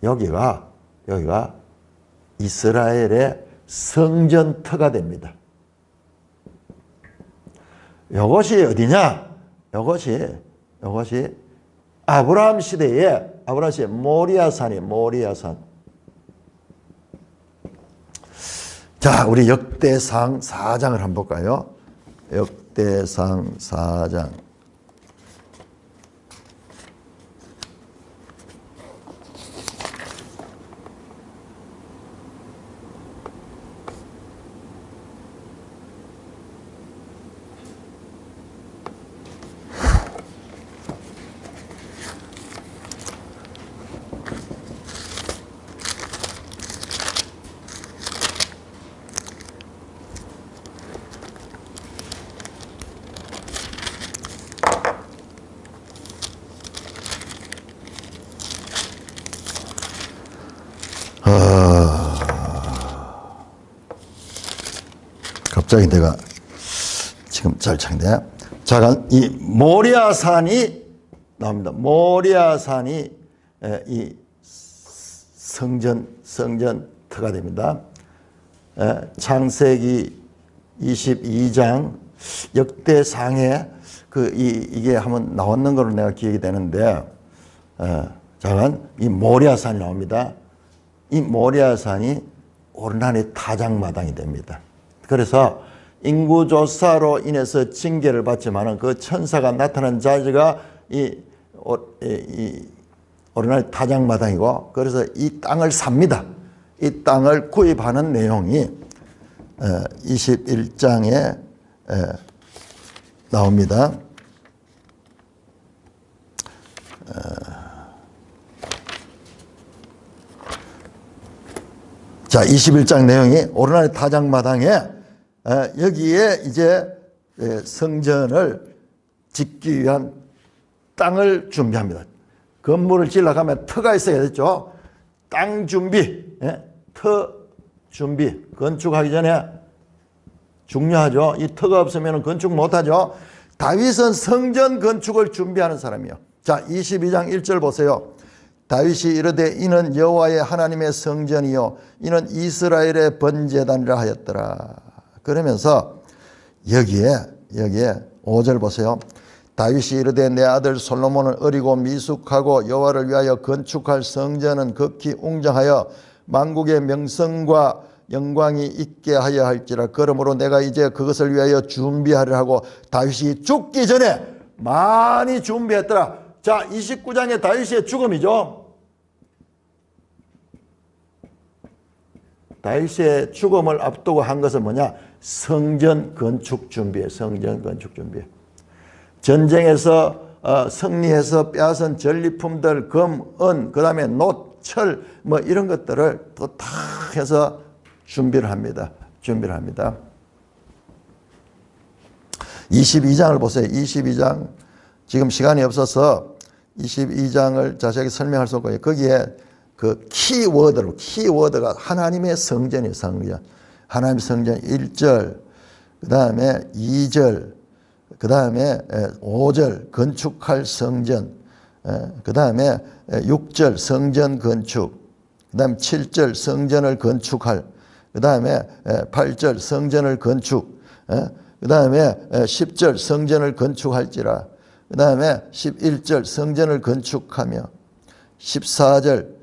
여기가 이스라엘의 성전터가 됩니다. 이것이 어디냐? 이것이 아브라함 시대에 모리아산이에요. 모리아산. 자, 우리 역대상 4장을 한번 볼까요? 역대상 4장. 갑자기 내가 지금 잘 찾네. 자, 이 모리아산이 나옵니다. 모리아산이 이 성전터가 됩니다. 창세기 22장 역대상에 이게 한번 나왔는 걸로 내가 기억이 되는데, 잠깐 이 모리아산이 나옵니다. 이 모리아산이 오르난의 타작마당이 됩니다. 그래서 인구조사로 인해서 징계를 받지만은 그 천사가 나타난 자리가 이 오르난의 타작마당이고, 그래서 이 땅을 삽니다. 이 땅을 구입하는 내용이 21장에 나옵니다. 자, 21장 내용이 오르나니 타작마당에 여기에 이제 성전을 짓기 위한 땅을 준비합니다. 건물을 지으려면 터가 있어야 되죠. 땅 준비, 터 준비. 건축하기 전에 중요하죠. 이 터가 없으면 건축 못하죠. 다윗은 성전 건축을 준비하는 사람이요. 자, 22장 1절 보세요. 다윗이 이르되 이는 여호와의 하나님의 성전이요 이는 이스라엘의 번제단이라 하였더라. 그러면서 여기에 5절 보세요. 다윗이 이르되 내 아들 솔로몬은 어리고 미숙하고 여호와를 위하여 건축할 성전은 극히 웅장하여 만국의 명성과 영광이 있게 하여 할지라. 그러므로 내가 이제 그것을 위하여 준비하려 하고 다윗이 죽기 전에 많이 준비했더라. 자, 29장의 다윗의 죽음이죠. 다윗의 죽음을 앞두고 한 것은 뭐냐? 성전 건축 준비에 성전 건축 준비. 전쟁에서 승리해서 빼앗은 전리품들, 금, 은, 그 다음에 놋, 철, 뭐 이런 것들을 또 다 해서 준비를 합니다. 22장을 보세요. 22장. 지금 시간이 없어서 22장을 자세하게 설명할 수 없고요. 거기에 그 키워드가 하나님의 성전이에요. 성전. 하나님의 성전 1절, 그 다음에 2절, 그 다음에 5절 건축할 성전, 그 다음에 6절 성전 건축, 그 다음에 7절 성전을 건축할, 그 다음에 8절 성전을 건축, 그 다음에 10절 성전을 건축할지라, 그 다음에 11절 성전을 건축하며 14절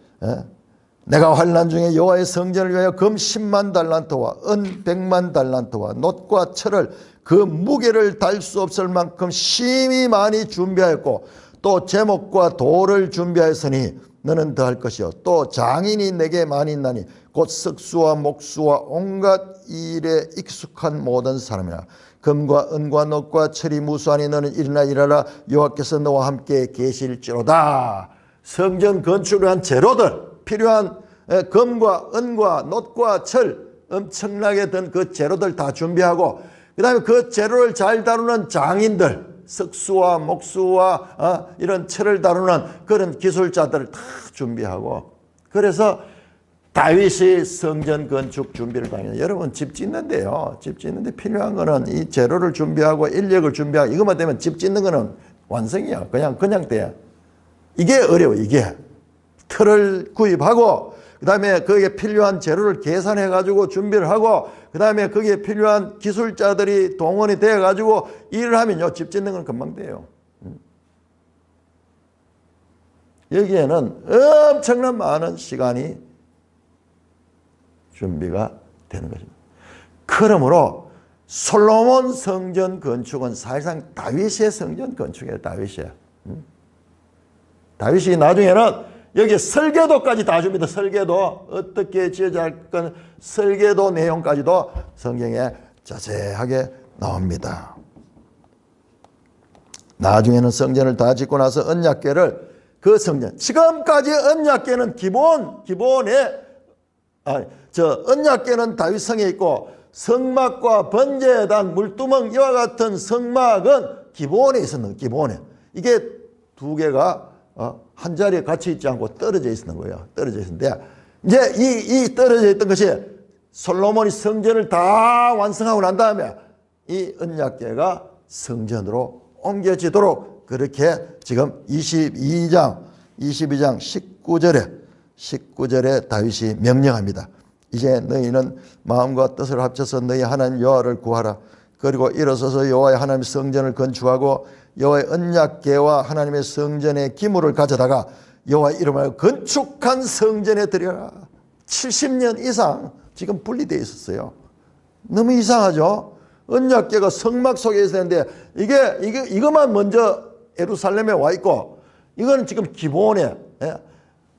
내가 환난 중에 여호와의 성전을 위하여 금 10만 달란트와 은 100만 달란트와 놋과 철을 그 무게를 달 수 없을 만큼 심히 많이 준비하였고 또 제목과 돌을 준비하였으니 너는 더할 것이요 또 장인이 내게 많이 있나니 곧 석수와 목수와 온갖 일에 익숙한 모든 사람이라. 금과 은과 놋과 철이 무수하니 너는 일어나 일하라 여호와께서 너와 함께 계실지로다. 성전 건축을 위한 재료들, 필요한 금과 은과 놋과 철, 엄청나게 든 그 재료들 다 준비하고 그 다음에 그 재료를 잘 다루는 장인들, 석수와 목수와 이런 철을 다루는 그런 기술자들을 다 준비하고, 그래서 다윗이 성전 건축 준비를 당해요. 여러분 집 짓는데요. 집 짓는데 필요한 거는 이 재료를 준비하고 인력을 준비하고 이것만 되면 집 짓는 거는 완성이야. 그냥 돼. 이게 어려워. 이게 틀을 구입하고 그 다음에 거기에 필요한 재료를 계산해 가지고 준비를 하고 그 다음에 거기에 필요한 기술자들이 동원이 돼 가지고 일을 하면요 집 짓는 건 금방 돼요. 여기에는 엄청난 많은 시간이 준비가 되는 것입니다. 그러므로 솔로몬 성전 건축은 사실상 다윗의 성전 건축이에요. 다윗이 나중에는 여기 설계도까지 다 줍니다. 설계도 어떻게 지어야 할 건 설계도 내용까지도 성경에 자세하게 나옵니다. 나중에는 성전을 다 짓고 나서 언약궤를 그 성전, 지금까지 언약궤는 기본에 언약궤는 다윗성에 있고 성막과 번제단, 물두멍 이와 같은 성막은 기본에 있었는 기본에. 이게 두 개가 한 자리에 같이 있지 않고 떨어져 있는 거예요. 떨어져 있는데 이제 이 떨어져 있던 것이 솔로몬이 성전을 다 완성하고 난 다음에 이 언약궤가 성전으로 옮겨지도록 그렇게 지금 22장 19절에 다윗이 명령합니다. 이제 너희는 마음과 뜻을 합쳐서 너희 하나님 여호와를 구하라. 그리고 일어서서 여호와의 하나님의 성전을 건축하고 여호와의 언약궤와 하나님의 성전의 기물을 가져다가 여호와의 이름을 건축한 성전에 드려라. 70년 이상 지금 분리되어 있었어요. 너무 이상하죠? 언약궤가 성막 속에 있었는데 이것만 먼저 예루살렘에 와 있고 이거는 지금 기본에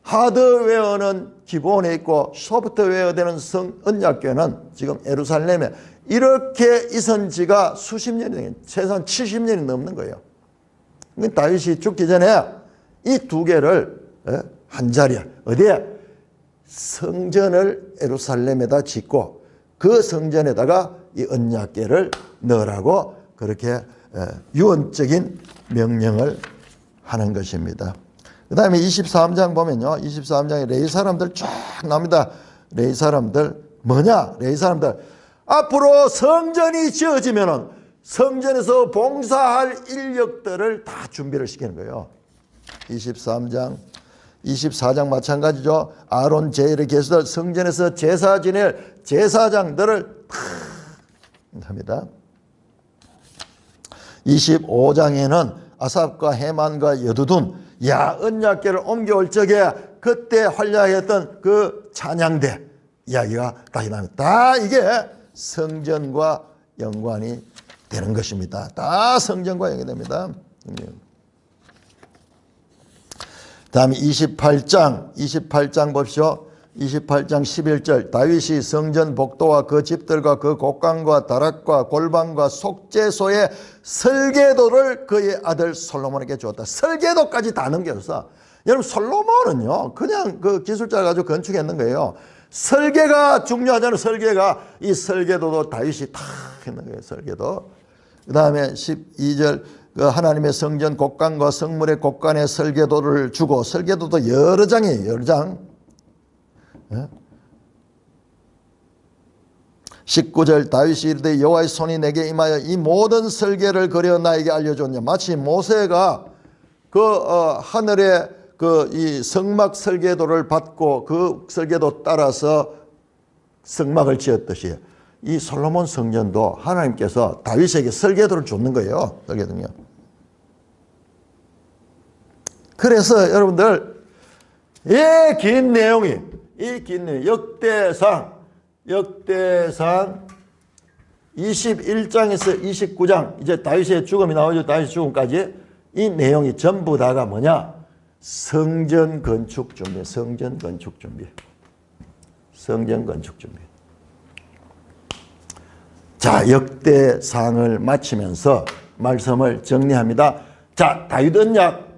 하드웨어는 기본에 있고 소프트웨어 되는 언약궤는 지금 예루살렘에 이렇게 있은 지가 수십 년이 최소한 70년이 넘는 거예요. 다윗이 죽기 전에 이 두 개를 한 자리에 어디에 성전을 예루살렘에다 짓고 그 성전에다가 이 언약궤를 넣으라고 그렇게 유언적인 명령을 하는 것입니다. 그 다음에 23장 보면요. 23장에 레위 사람들 쫙 나옵니다. 레위 사람들 뭐냐? 레위 사람들 앞으로 성전이 지어지면은 성전에서 봉사할 인력들을 다 준비를 시키는 거예요. 23장 24장 마찬가지죠. 아론 제일의 계수들 성전에서 제사 지낼 제사장들을 합니다. 25장에는 아삽과 헤만과 여두둔 언약궤를 옮겨올 적에 그때 활약했던 그 찬양대 이야기가 다시 나옵니다. 다 이게 성전과 연관이 되는 것입니다. 다 성전과 연관됩니다. 다음에 28장 보십시오. 28장 11절 다윗이 성전 복도와 그 집들과 그 곡간과 다락과 골방과 속죄소의 설계도를 그의 아들 솔로몬에게 주었다. 설계도까지 다 넘겨서 여러분 솔로몬은요 그냥 그 기술자를 가지고 건축했는 거예요. 설계가 중요하잖아요. 설계가 이 설계도도 다윗이 다 했는 거예요. 설계도. 그 다음에 12절 그 하나님의 성전 곡간과 성물의 곡간의 설계도를 주고 설계도도 여러 장이에요. 여러 장. 19절 다윗이 이르되 여호와의 손이 내게 임하여 이 모든 설계를 그려 나에게 알려줬냐. 마치 모세가 그 하늘의 그 이 성막 설계도를 받고 그 설계도 따라서 성막을 지었듯이 이 솔로몬 성전도 하나님께서 다윗에게 설계도를 줬는 거예요. 설계도요. 그래서 여러분들 이 긴 내용이 역대상 21장에서 29장 이제 다윗의 죽음이 나오죠. 다윗의 죽음까지 이 내용이 전부 다가 뭐냐? 성전 건축 준비. 자, 역대상을 마치면서 말씀을 정리합니다. 자, 다윗 언약.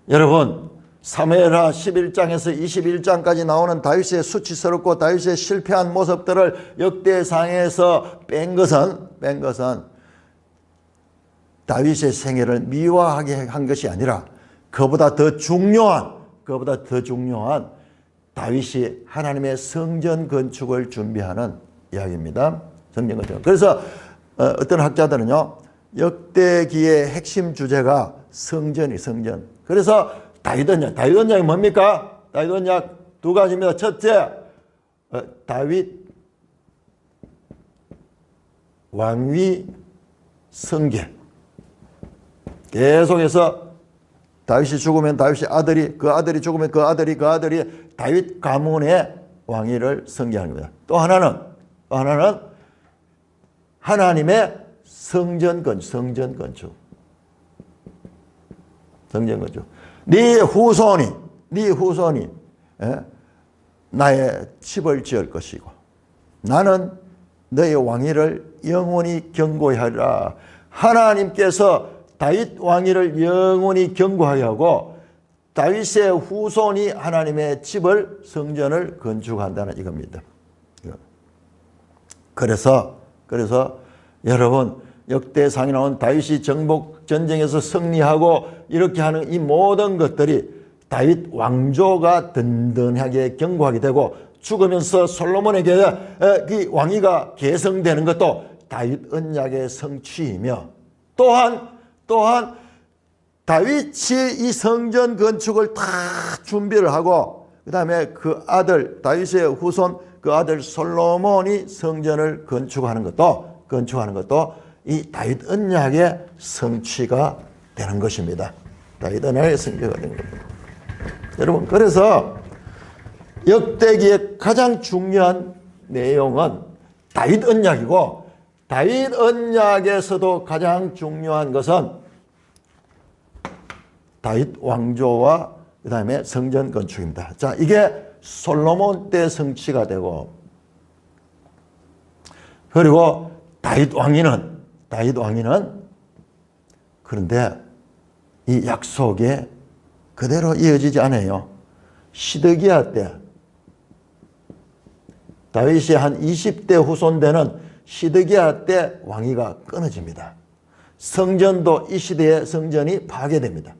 여러분 사무엘하 11장에서 21장까지 나오는 다윗의 수치스럽고 다윗의 실패한 모습들을 역대상에서 뺀 것은 다윗의 생애를 미화하게 한 것이 아니라 그보다 더 중요한 다윗이 하나님의 성전 건축을 준비하는 이야기입니다. 성전 건축. 그래서 어떤 학자들은요 역대기의 핵심 주제가 성전. 그래서 다윗 언약이 뭡니까? 다윗 언약 두 가지입니다. 첫째, 다윗 왕위 성계. 계속해서 다윗이 죽으면 다윗의 아들이, 그 아들이 죽으면 그 아들이 다윗 가문의 왕위를 성계하는 겁니다. 또 하나는 하나님의 성전 건축. 네 후손이 나의 집을 지을 것이고 나는 너의 왕위를 영원히 견고히 하리라. 하나님께서 다윗 왕위를 영원히 견고하게 하고 다윗의 후손이 하나님의 집을 성전을 건축한다는 이겁니다. 그래서 여러분 역대상에 나온 다윗이 정복 전쟁에서 승리하고 이렇게 하는 이 모든 것들이 다윗 왕조가 든든하게 견고하게 되고 죽으면서 솔로몬에게 그 왕위가 계승되는 것도 다윗 언약의 성취이며 또한 다윗이 이 성전 건축을 다 준비를 하고 그 다음에 그 아들 다윗의 후손 그 아들 솔로몬이 성전을 건축하는 것도 이 다윗 언약의 성취가 되는 것입니다. 다윗 언약의 성취가 되는 겁니다. 여러분 그래서 역대기의 가장 중요한 내용은 다윗 언약이고 다윗 언약에서도 가장 중요한 것은 다윗 왕조와 그 다음에 성전 건축입니다. 자, 이게 솔로몬 때 성취가 되고 그리고 다윗 왕위는 그런데 이 약속의 그대로 이어지지 않아요. 시드기야 때 다윗이 한 20대 후손 되는 시드기야 때 왕위가 끊어집니다. 성전도 이 시대의 성전이 파괴됩니다.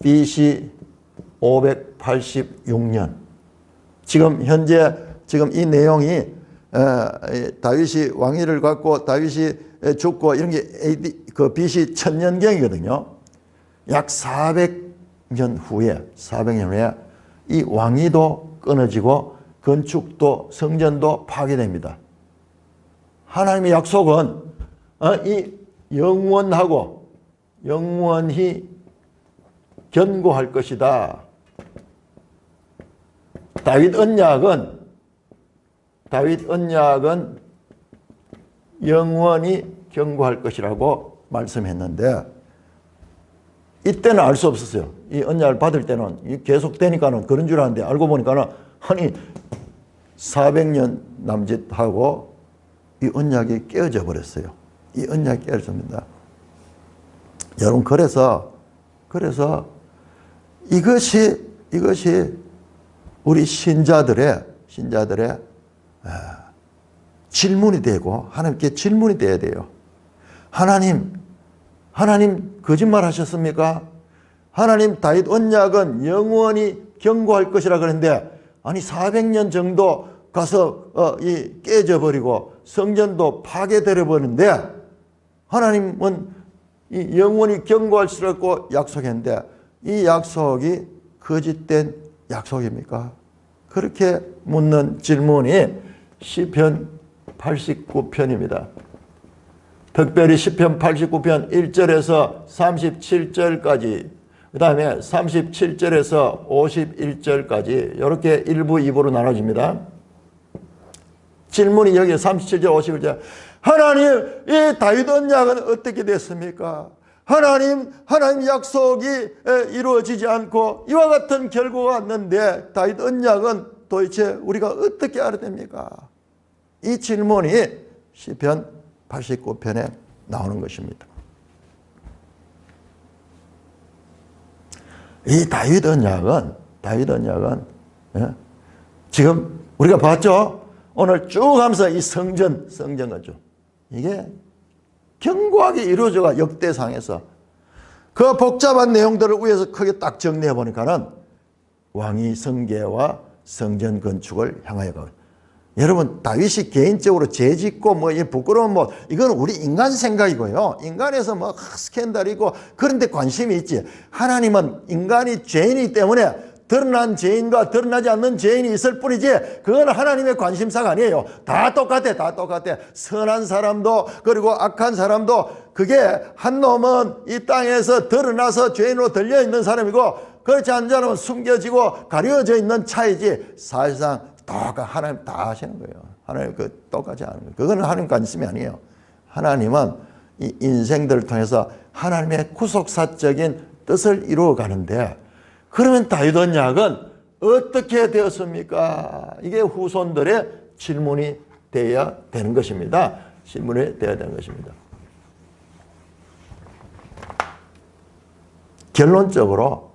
BC 586년. 지금 현재 이 내용이 다윗이 왕위를 갖고 다윗이 죽고 이런 게 AD 그 BC 1000년경이거든요. 약 400년 후에 이 왕위도 끊어지고 건축도 성전도 파괴됩니다. 하나님의 약속은 이 영원하고 영원히 견고할 것이다. 다윗 언약은 영원히 견고할 것이라고 말씀했는데 이때는 알 수 없었어요. 이 언약을 받을 때는 계속되니까는 그런 줄 알았는데 알고 보니까는 아니 400년 남짓하고 이 언약이 깨어져 버렸어요. 이 언약이 깨어집니다. 여러분 그래서 이것이 우리 신자들의 질문이 되고 하나님께 질문이 돼야 돼요. 하나님 거짓말 하셨습니까? 하나님 다윗 언약은 영원히 견고할 것이라 그랬는데 아니 400년 정도 가서 깨져 버리고 성전도 파괴되어 버리는데 하나님은 이 영원히 견고할 수라고 약속했는데 이 약속이 거짓된 약속입니까? 그렇게 묻는 질문이 시편 89편입니다. 특별히 시편 89편 1절에서 37절까지 그 다음에 37절에서 51절까지 이렇게 1부 2부로 나눠집니다. 질문이 여기 37절 51절 하나님 이 다윗 언약은 어떻게 됐습니까? 하나님 약속이 이루어지지 않고 이와 같은 결과가 왔는데 다윗 언약은 도대체 우리가 어떻게 알아야 됩니까? 이 질문이 시편 89편에 나오는 것입니다. 이 다윗 언약은 지금 우리가 봤죠? 오늘 쭉 하면서 이 성전 거죠. 이게 견고하게 이루어져가 역대상에서 그 복잡한 내용들을 위해서 크게 딱 정리해 보니까는 왕위 성계와 성전 건축을 향하여 가요. 여러분 다윗이 개인적으로 죄짓고 부끄러운 이건 우리 인간 생각이고요. 인간에서 스캔들이고 그런 데 관심이 있지. 하나님은 인간이 죄인이기 때문에 드러난 죄인과 드러나지 않는 죄인이 있을 뿐이지 그건 하나님의 관심사가 아니에요. 다 똑같아. 선한 사람도 그리고 악한 사람도 그게 한 놈은 이 땅에서 드러나서 죄인으로 들려있는 사람이고 그렇지 않은 사람은 숨겨지고 가려져 있는 차이지 사실상 하나님 다 하시는 거예요. 하나님 똑같이 하는 거예요. 그거는 하나님 관심이 아니에요. 하나님은 이 인생들을 통해서 하나님의 구속사적인 뜻을 이루어 가는데 그러면 다윗 언약은 어떻게 되었습니까? 이게 후손들의 질문이 되어야 되는 것입니다. 질문이 되어야 되는 것입니다. 결론적으로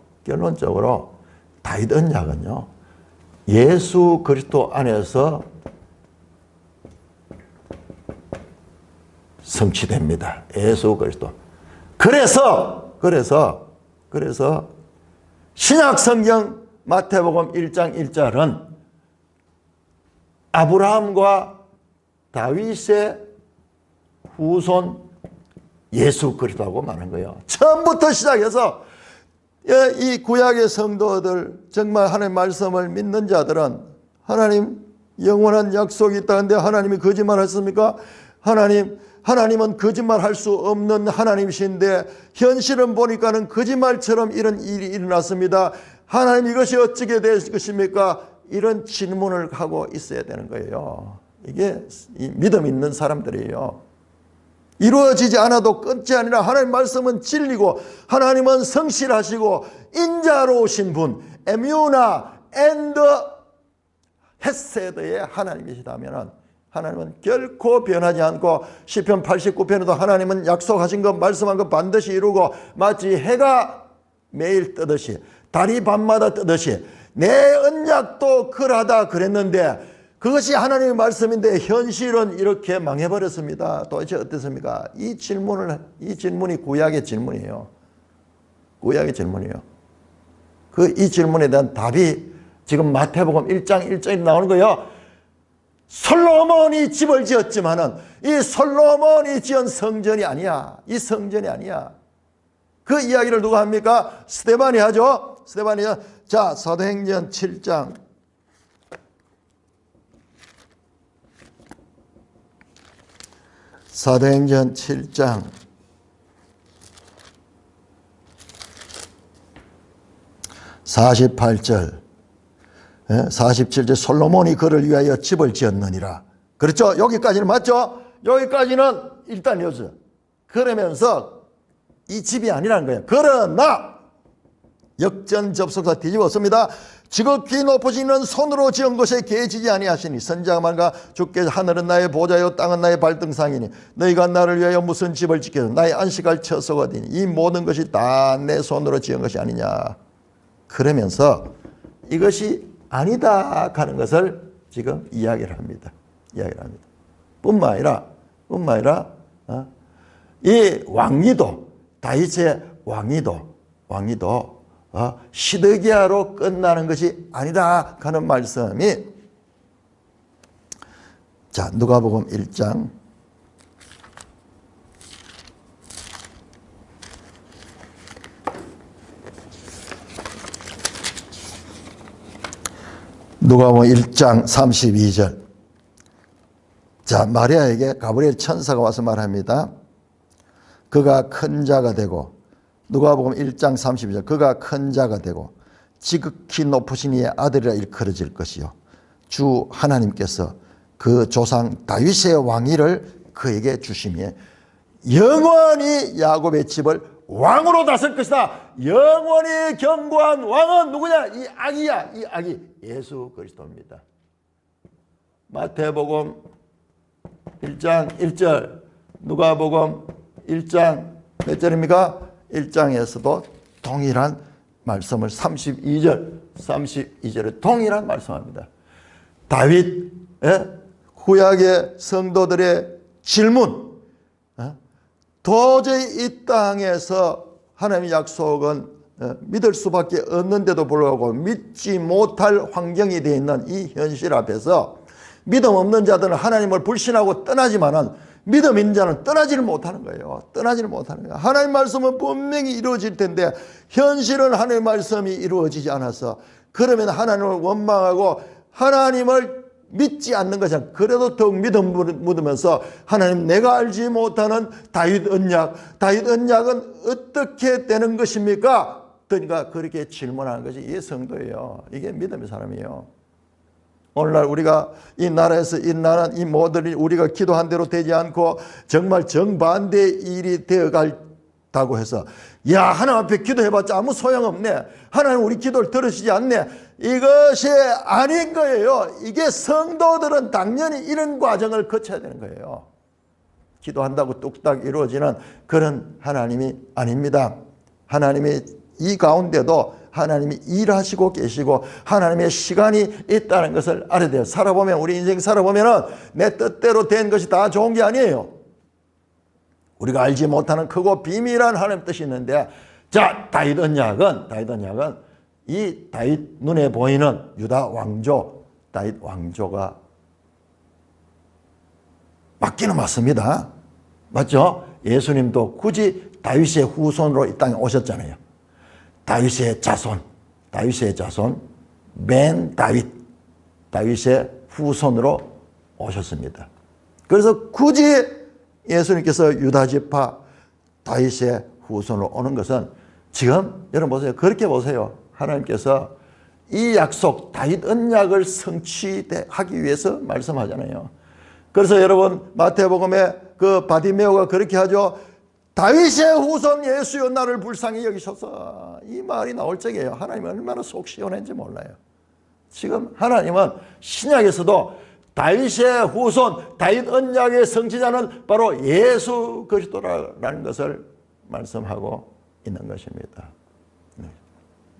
다윗 언약은요. 예수 그리스도 안에서 성취됩니다. 예수 그리스도. 그래서 신약 성경 마태복음 1장 1절은 아브라함과 다윗의 후손 예수 그리스도라고 말하는 거예요. 처음부터 시작해서 이 구약의 성도들 정말 하나님의 말씀을 믿는 자들은 하나님 영원한 약속이 있다는데 하나님이 거짓말 하셨습니까? 하나님은 거짓말할 수 없는 하나님이신데 현실은 보니까는 거짓말처럼 이런 일이 일어났습니다. 하나님 이것이 어찌게 될 것입니까? 이런 질문을 하고 있어야 되는 거예요. 이게 믿음 있는 사람들이에요. 이루어지지 않아도 끝이 아니라 하나님 말씀은 진리고 하나님은 성실하시고 인자로우신 분 에뮤나 앤드 헤세드의 하나님이시다면 하나님은 결코 변하지 않고 시편 89편에도 하나님은 약속하신 것 말씀한 것 반드시 이루고 마치 해가 매일 뜨듯이 달이 밤마다 뜨듯이 내 언약도 그러하다 그랬는데 그것이 하나님의 말씀인데 현실은 이렇게 망해버렸습니다. 도대체 어떻습니까? 이 질문이 구약의 질문이에요. 구약의 질문이에요. 이 질문에 대한 답이 지금 마태복음 1장 1절에 나오는 거예요. 솔로몬이 집을 지었지만은 이 솔로몬이 지은 성전이 아니야. 이 성전이 아니야. 그 이야기를 누가 합니까? 스데반이 하죠. 스데반이. 자, 사도행전 7장. 사도행전 7장 48절 47절 솔로몬이 그를 위하여 집을 지었느니라. 그렇죠? 여기까지는 맞죠? 여기까지는 일단 여기서 그러면서 이 집이 아니라는 거예요. 그러나 역전접속사 뒤집었습니다. 지극히 높으시는 손으로 지은 것에 개지지 아니하시니 선지자가 말가 주께서 하늘은 나의 보좌요 땅은 나의 발등상이니 너희가 나를 위하여 무슨 집을 지켜서 나의 안식할 처소가 되니 이 모든 것이 다 내 손으로 지은 것이 아니냐. 그러면서 이것이 아니다 하는 것을 지금 이야기를 합니다. 뿐만 아니라 이 왕위도 다윗의 왕위도 시드기야로 끝나는 것이 아니다 하는 말씀이 자 누가복음 1장 누가복음 1장 32절 자 마리아에게 가브리엘 천사가 와서 말합니다. 그가 큰 자가 되고 누가복음 1장 32절 그가 큰 자가 되고 지극히 높으신 이의 아들이라 일컬어질 것이요 주 하나님께서 그 조상 다윗의 왕위를 그에게 주시며 영원히 야곱의 집을 왕으로 다스릴 것이다. 영원히 견고한 왕은 누구냐? 이 아기야. 이 아기 예수 그리스도입니다. 마태복음 1장 1절 누가복음 1장 몇 절입니까? 1장에서도 동일한 말씀을 32절에 동일한 말씀합니다. 다윗 구약의 성도들의 질문 도저히 이 땅에서 하나님의 약속은 믿을 수밖에 없는데도 불구하고 믿지 못할 환경이 되어 있는 이 현실 앞에서 믿음 없는 자들은 하나님을 불신하고 떠나지만은 믿음 있는 자는 떠나지를 못하는 거예요. 하나님 말씀은 분명히 이루어질 텐데 현실은 하나님 말씀이 이루어지지 않아서 그러면 하나님을 원망하고 하나님을 믿지 않는 것이야. 그래도 더욱 믿음 묻으면서 하나님 내가 알지 못하는 다윗 언약은 어떻게 되는 것입니까? 그러니까 그렇게 질문하는 것이 이 성도예요. 이게 믿음의 사람이에요. 오늘날 우리가 이 나라에서 일어나는 이 모든 우리가 기도한 대로 되지 않고 정말 정반대의 일이 되어간다고 해서 야 하나님 앞에 기도해봤자 아무 소용없네. 하나님 우리 기도를 들으시지 않네. 이것이 아닌 거예요. 이게 성도들은 당연히 이런 과정을 거쳐야 되는 거예요. 기도한다고 뚝딱 이루어지는 그런 하나님이 아닙니다. 하나님이 이 가운데도 하나님이 일하시고 계시고 하나님의 시간이 있다는 것을 알아야 돼요. 살아보면 우리 인생 살아보면 내 뜻대로 된 것이 다 좋은 게 아니에요. 우리가 알지 못하는 크고 비밀한 하나님 뜻이 있는데 자 다윗 언약은 이 다윗 눈에 보이는 유다 왕조 다윗 왕조가 맞기는 맞습니다. 맞죠? 예수님도 굳이 다윗의 후손으로 이 땅에 오셨잖아요. 다윗의 자손 맨 다윗의 후손으로 오셨습니다. 그래서 굳이 예수님께서 유다 지파 다윗의 후손으로 오는 것은 지금 여러분 보세요. 그렇게 보세요. 하나님께서 이 약속 다윗 언약을 성취하기 위해서 말씀하잖아요. 그래서 여러분 마태복음에 그 바디메오가 그렇게 하죠. 다윗의 후손 예수여 나를 불쌍히 여기셔서 이 말이 나올 적이에요. 하나님은 얼마나 속 시원한지 몰라요. 지금 하나님은 신약에서도 다윗의 후손, 다윗 언약의 성취자는 바로 예수 그리스도라는 것을 말씀하고 있는 것입니다.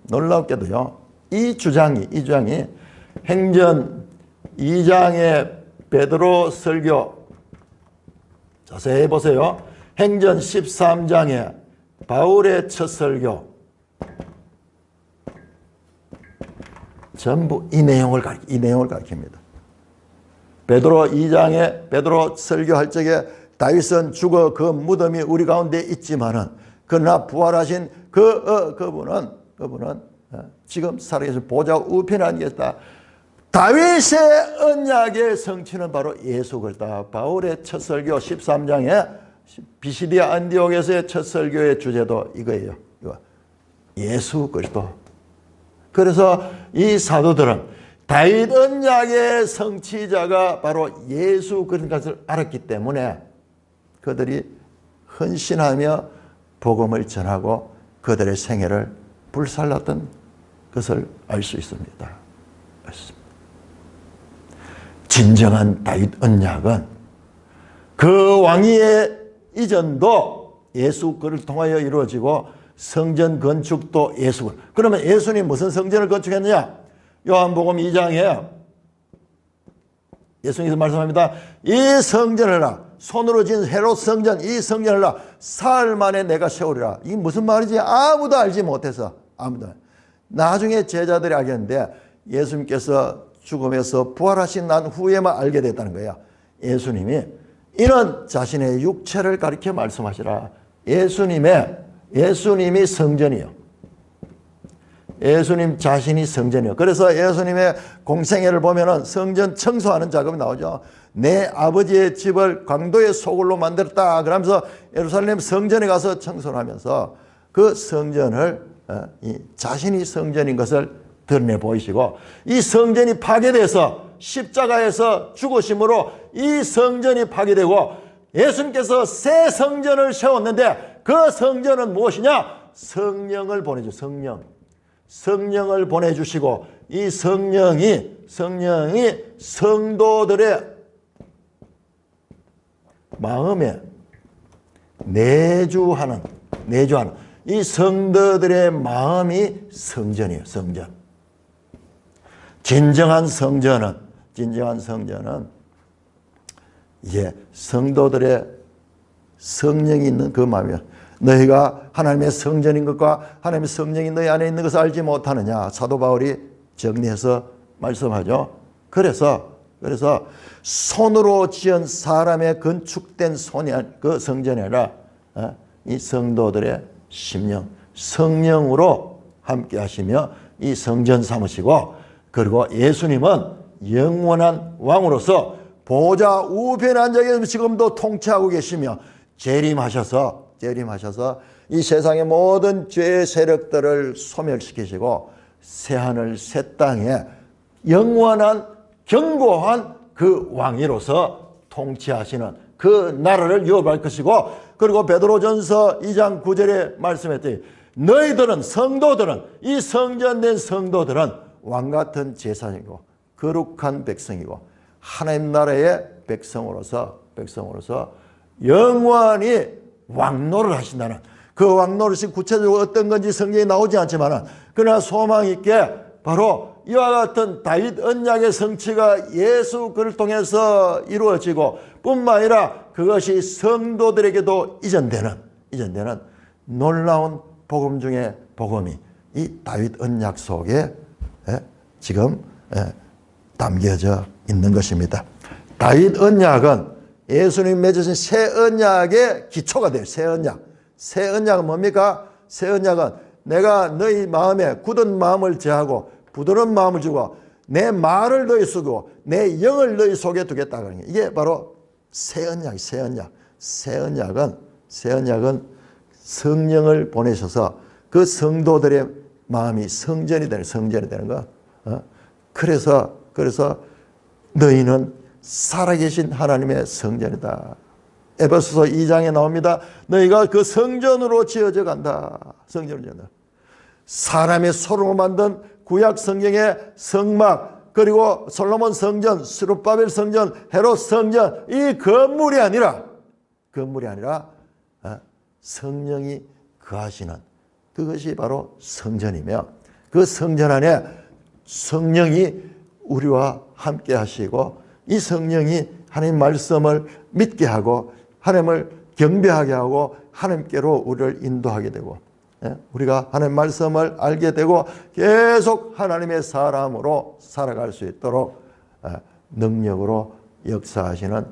놀랍게도요, 이 주장이 행전 2장의 베드로 설교, 자세히 보세요. 행전 13장의 바울의 첫 설교, 전부 이 내용을 가르칩니다. 베드로 2장에 베드로 설교할 적에 다윗은 죽어 그 무덤이 우리 가운데 있지만은 그러나 부활하신 그분은 지금 살아계신 보좌 우편에 앉아 있다. 다윗의 언약의 성취는 바로 예수 그리스도. 바울의 첫 설교 13장에 비시디아 안디옥에서의 첫 설교의 주제도 이거예요. 예수 그리스도. 그래서 이 사도들은 다윗 언약의 성취자가 바로 예수 그리스도인 것을 알았기 때문에 그들이 헌신하며 복음을 전하고 그들의 생애를 불살랐던 것을 알 수 있습니다. 진정한 다윗 언약은 그 왕위의 이전도 예수 그를 통하여 이루어지고 성전 건축도 예수. 그러면 예수님이 무슨 성전을 건축했느냐? 요한복음 2장에 예수님께서 말씀합니다. 이 성전을 손으로 지은 헤롯 성전, 이 성전을 사흘 만에 내가 세우리라. 이게 무슨 말인지 아무도 알지 못해서, 아무도. 나중에 제자들이 알겠는데 예수님께서 죽음에서 부활하신 난 후에만 알게 됐다는 거예요. 예수님이 이는 자신의 육체를 가리켜 말씀하시라. 예수님이 성전이요. 예수님 자신이 성전이요. 그래서 예수님의 공생애를 보면은 성전 청소하는 작업이 나오죠. 내 아버지의 집을 강도의 소굴로 만들었다. 그러면서 예루살렘 성전에 가서 청소를 하면서 그 성전을 자신이 성전인 것을 드러내 보이시고, 이 성전이 파괴돼서 십자가에서 죽으심으로 이 성전이 파괴되고 예수님께서 새 성전을 세웠는데 그 성전은 무엇이냐? 성령을 보내줘. 성령을 보내주시고 이 성령이 성도들의 마음에 내주하는 이 성도들의 마음이 성전이에요. 성전. 진정한 성전은 이제 성도들의 성령이 있는 그 마음이야. 너희가 하나님의 성전인 것과 하나님의 성령이 너희 안에 있는 것을 알지 못하느냐. 사도 바울이 정리해서 말씀하죠. 그래서 손으로 지은 사람의 건축된 그 성전이 아니라 이 성도들의 심령, 성령으로 함께 하시며 이 성전 삼으시고, 그리고 예수님은 영원한 왕으로서 보좌 우편에 앉아 계시며 지금도 통치하고 계시며 재림하셔서 이 세상의 모든 죄의 세력들을 소멸시키시고 새하늘 새 땅에 영원한 견고한 그 왕위로서 통치하시는 그 나라를 유업할 것이고, 그리고 베드로전서 2장 9절에 말씀했더니 너희들은 성도들은, 이 성전된 성도들은 왕같은 제사장이고 거룩한 백성이고 하나님 나라의 백성으로서 영원히 왕노를 하신다는, 그 왕노릇이 구체적으로 어떤 건지 성경에 나오지 않지만 그러나 소망 있게 바로 이와 같은 다윗 언약의 성취가 예수 그를 통해서 이루어지고 뿐만 아니라 그것이 성도들에게도 이전되는 놀라운 복음 중에 복음이 이 다윗 언약 속에 지금 담겨져 있는 것입니다. 다윗 언약은 예수님 맺으신 새 언약의 기초가 돼요. 새 언약은 뭡니까? 새 언약은 내가 너희 마음에 굳은 마음을 제하고 부드러운 마음을 주고 내 말을 너희 쓰고 내 영을 너희 속에 두겠다. 이게 바로 새 언약. 새 언약은 성령을 보내셔서 그 성도들의 마음이 성전이 되는 거. 그래서 너희는 살아계신 하나님의 성전이다. 에베소서 2장에 나옵니다. 너희가 그 성전으로 지어져 간다. 성전으로 지어져 간다. 사람의 손으로 만든 구약 성경의 성막, 그리고 솔로몬 성전, 스룹바벨 성전, 헤롯 성전, 이 건물이 아니라 성령이 거하시는 그것이 바로 성전이며, 그 성전 안에 성령이 우리와 함께 하시고, 이 성령이 하나님 말씀을 믿게 하고 하나님을 경배하게 하고 하나님께로 우리를 인도하게 되고, 우리가 하나님 말씀을 알게 되고 계속 하나님의 사람으로 살아갈 수 있도록 능력으로 역사하시는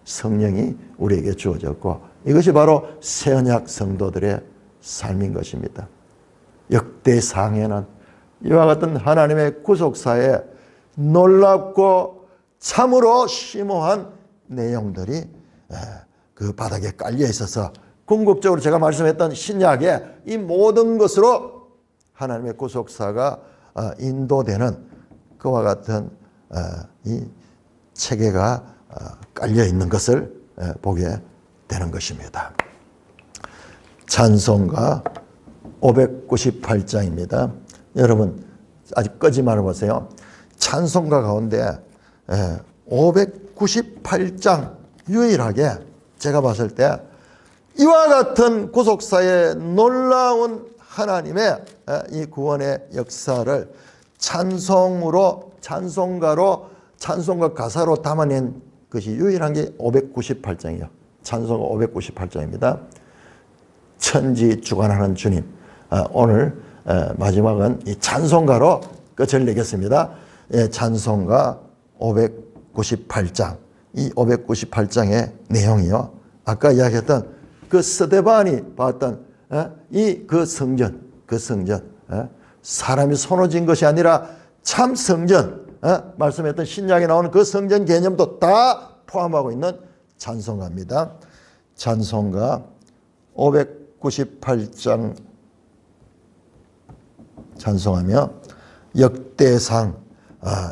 성령이 우리에게 주어졌고, 이것이 바로 새언약 성도들의 삶인 것입니다. 역대상에는 이와 같은 하나님의 구속사에 놀랍고 참으로 심오한 내용들이 그 바닥에 깔려 있어서, 궁극적으로 제가 말씀했던 신약의 이 모든 것으로 하나님의 구속사가 인도되는 그와 같은 이 체계가 깔려 있는 것을 보게 되는 것입니다. 찬송가 598장입니다. 여러분 아직 끄지 말아 보세요. 찬송가 가운데 598장 유일하게 제가 봤을 때 이와 같은 구속사의 놀라운 하나님의 이 구원의 역사를 찬송가로, 찬송가 가사로 담아낸 것이 유일한 게 598장이에요. 찬송가 598장입니다. 천지 주관하는 주님. 오늘 마지막은 이 찬송가로 끝을 내겠습니다. 찬송가 598장. 이 598장의 내용이요, 아까 이야기했던 그 스데반이 봤던 그 성전, 사람이 손어진 것이 아니라 참 성전, 말씀했던 신약에 나오는 그 성전 개념도 다 포함하고 있는 찬송가입니다. 찬송가 598장 찬송하며 역대상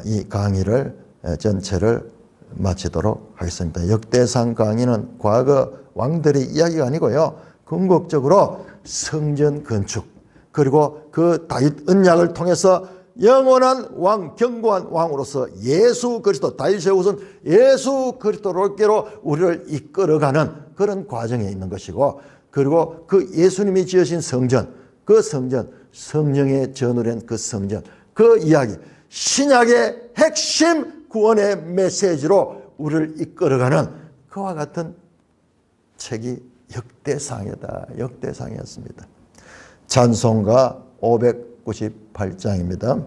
이 강의를 전체를 마치도록 하겠습니다. 역대상 강의는 과거 왕들의 이야기가 아니고요, 궁극적으로 성전 건축, 그리고 그 다윗 언약을 통해서 영원한 왕, 견고한 왕으로서 예수 그리스도, 다윗의 후손 예수 그리스도로께로 우리를 이끌어가는 그런 과정에 있는 것이고, 그리고 그 예수님이 지으신 성전, 그 성전, 성령의 전으로 한 그 성전, 그 이야기, 신약의 핵심 구원의 메시지로 우리를 이끌어가는 그와 같은 책이 역대상이었습니다. 찬송가 598장입니다.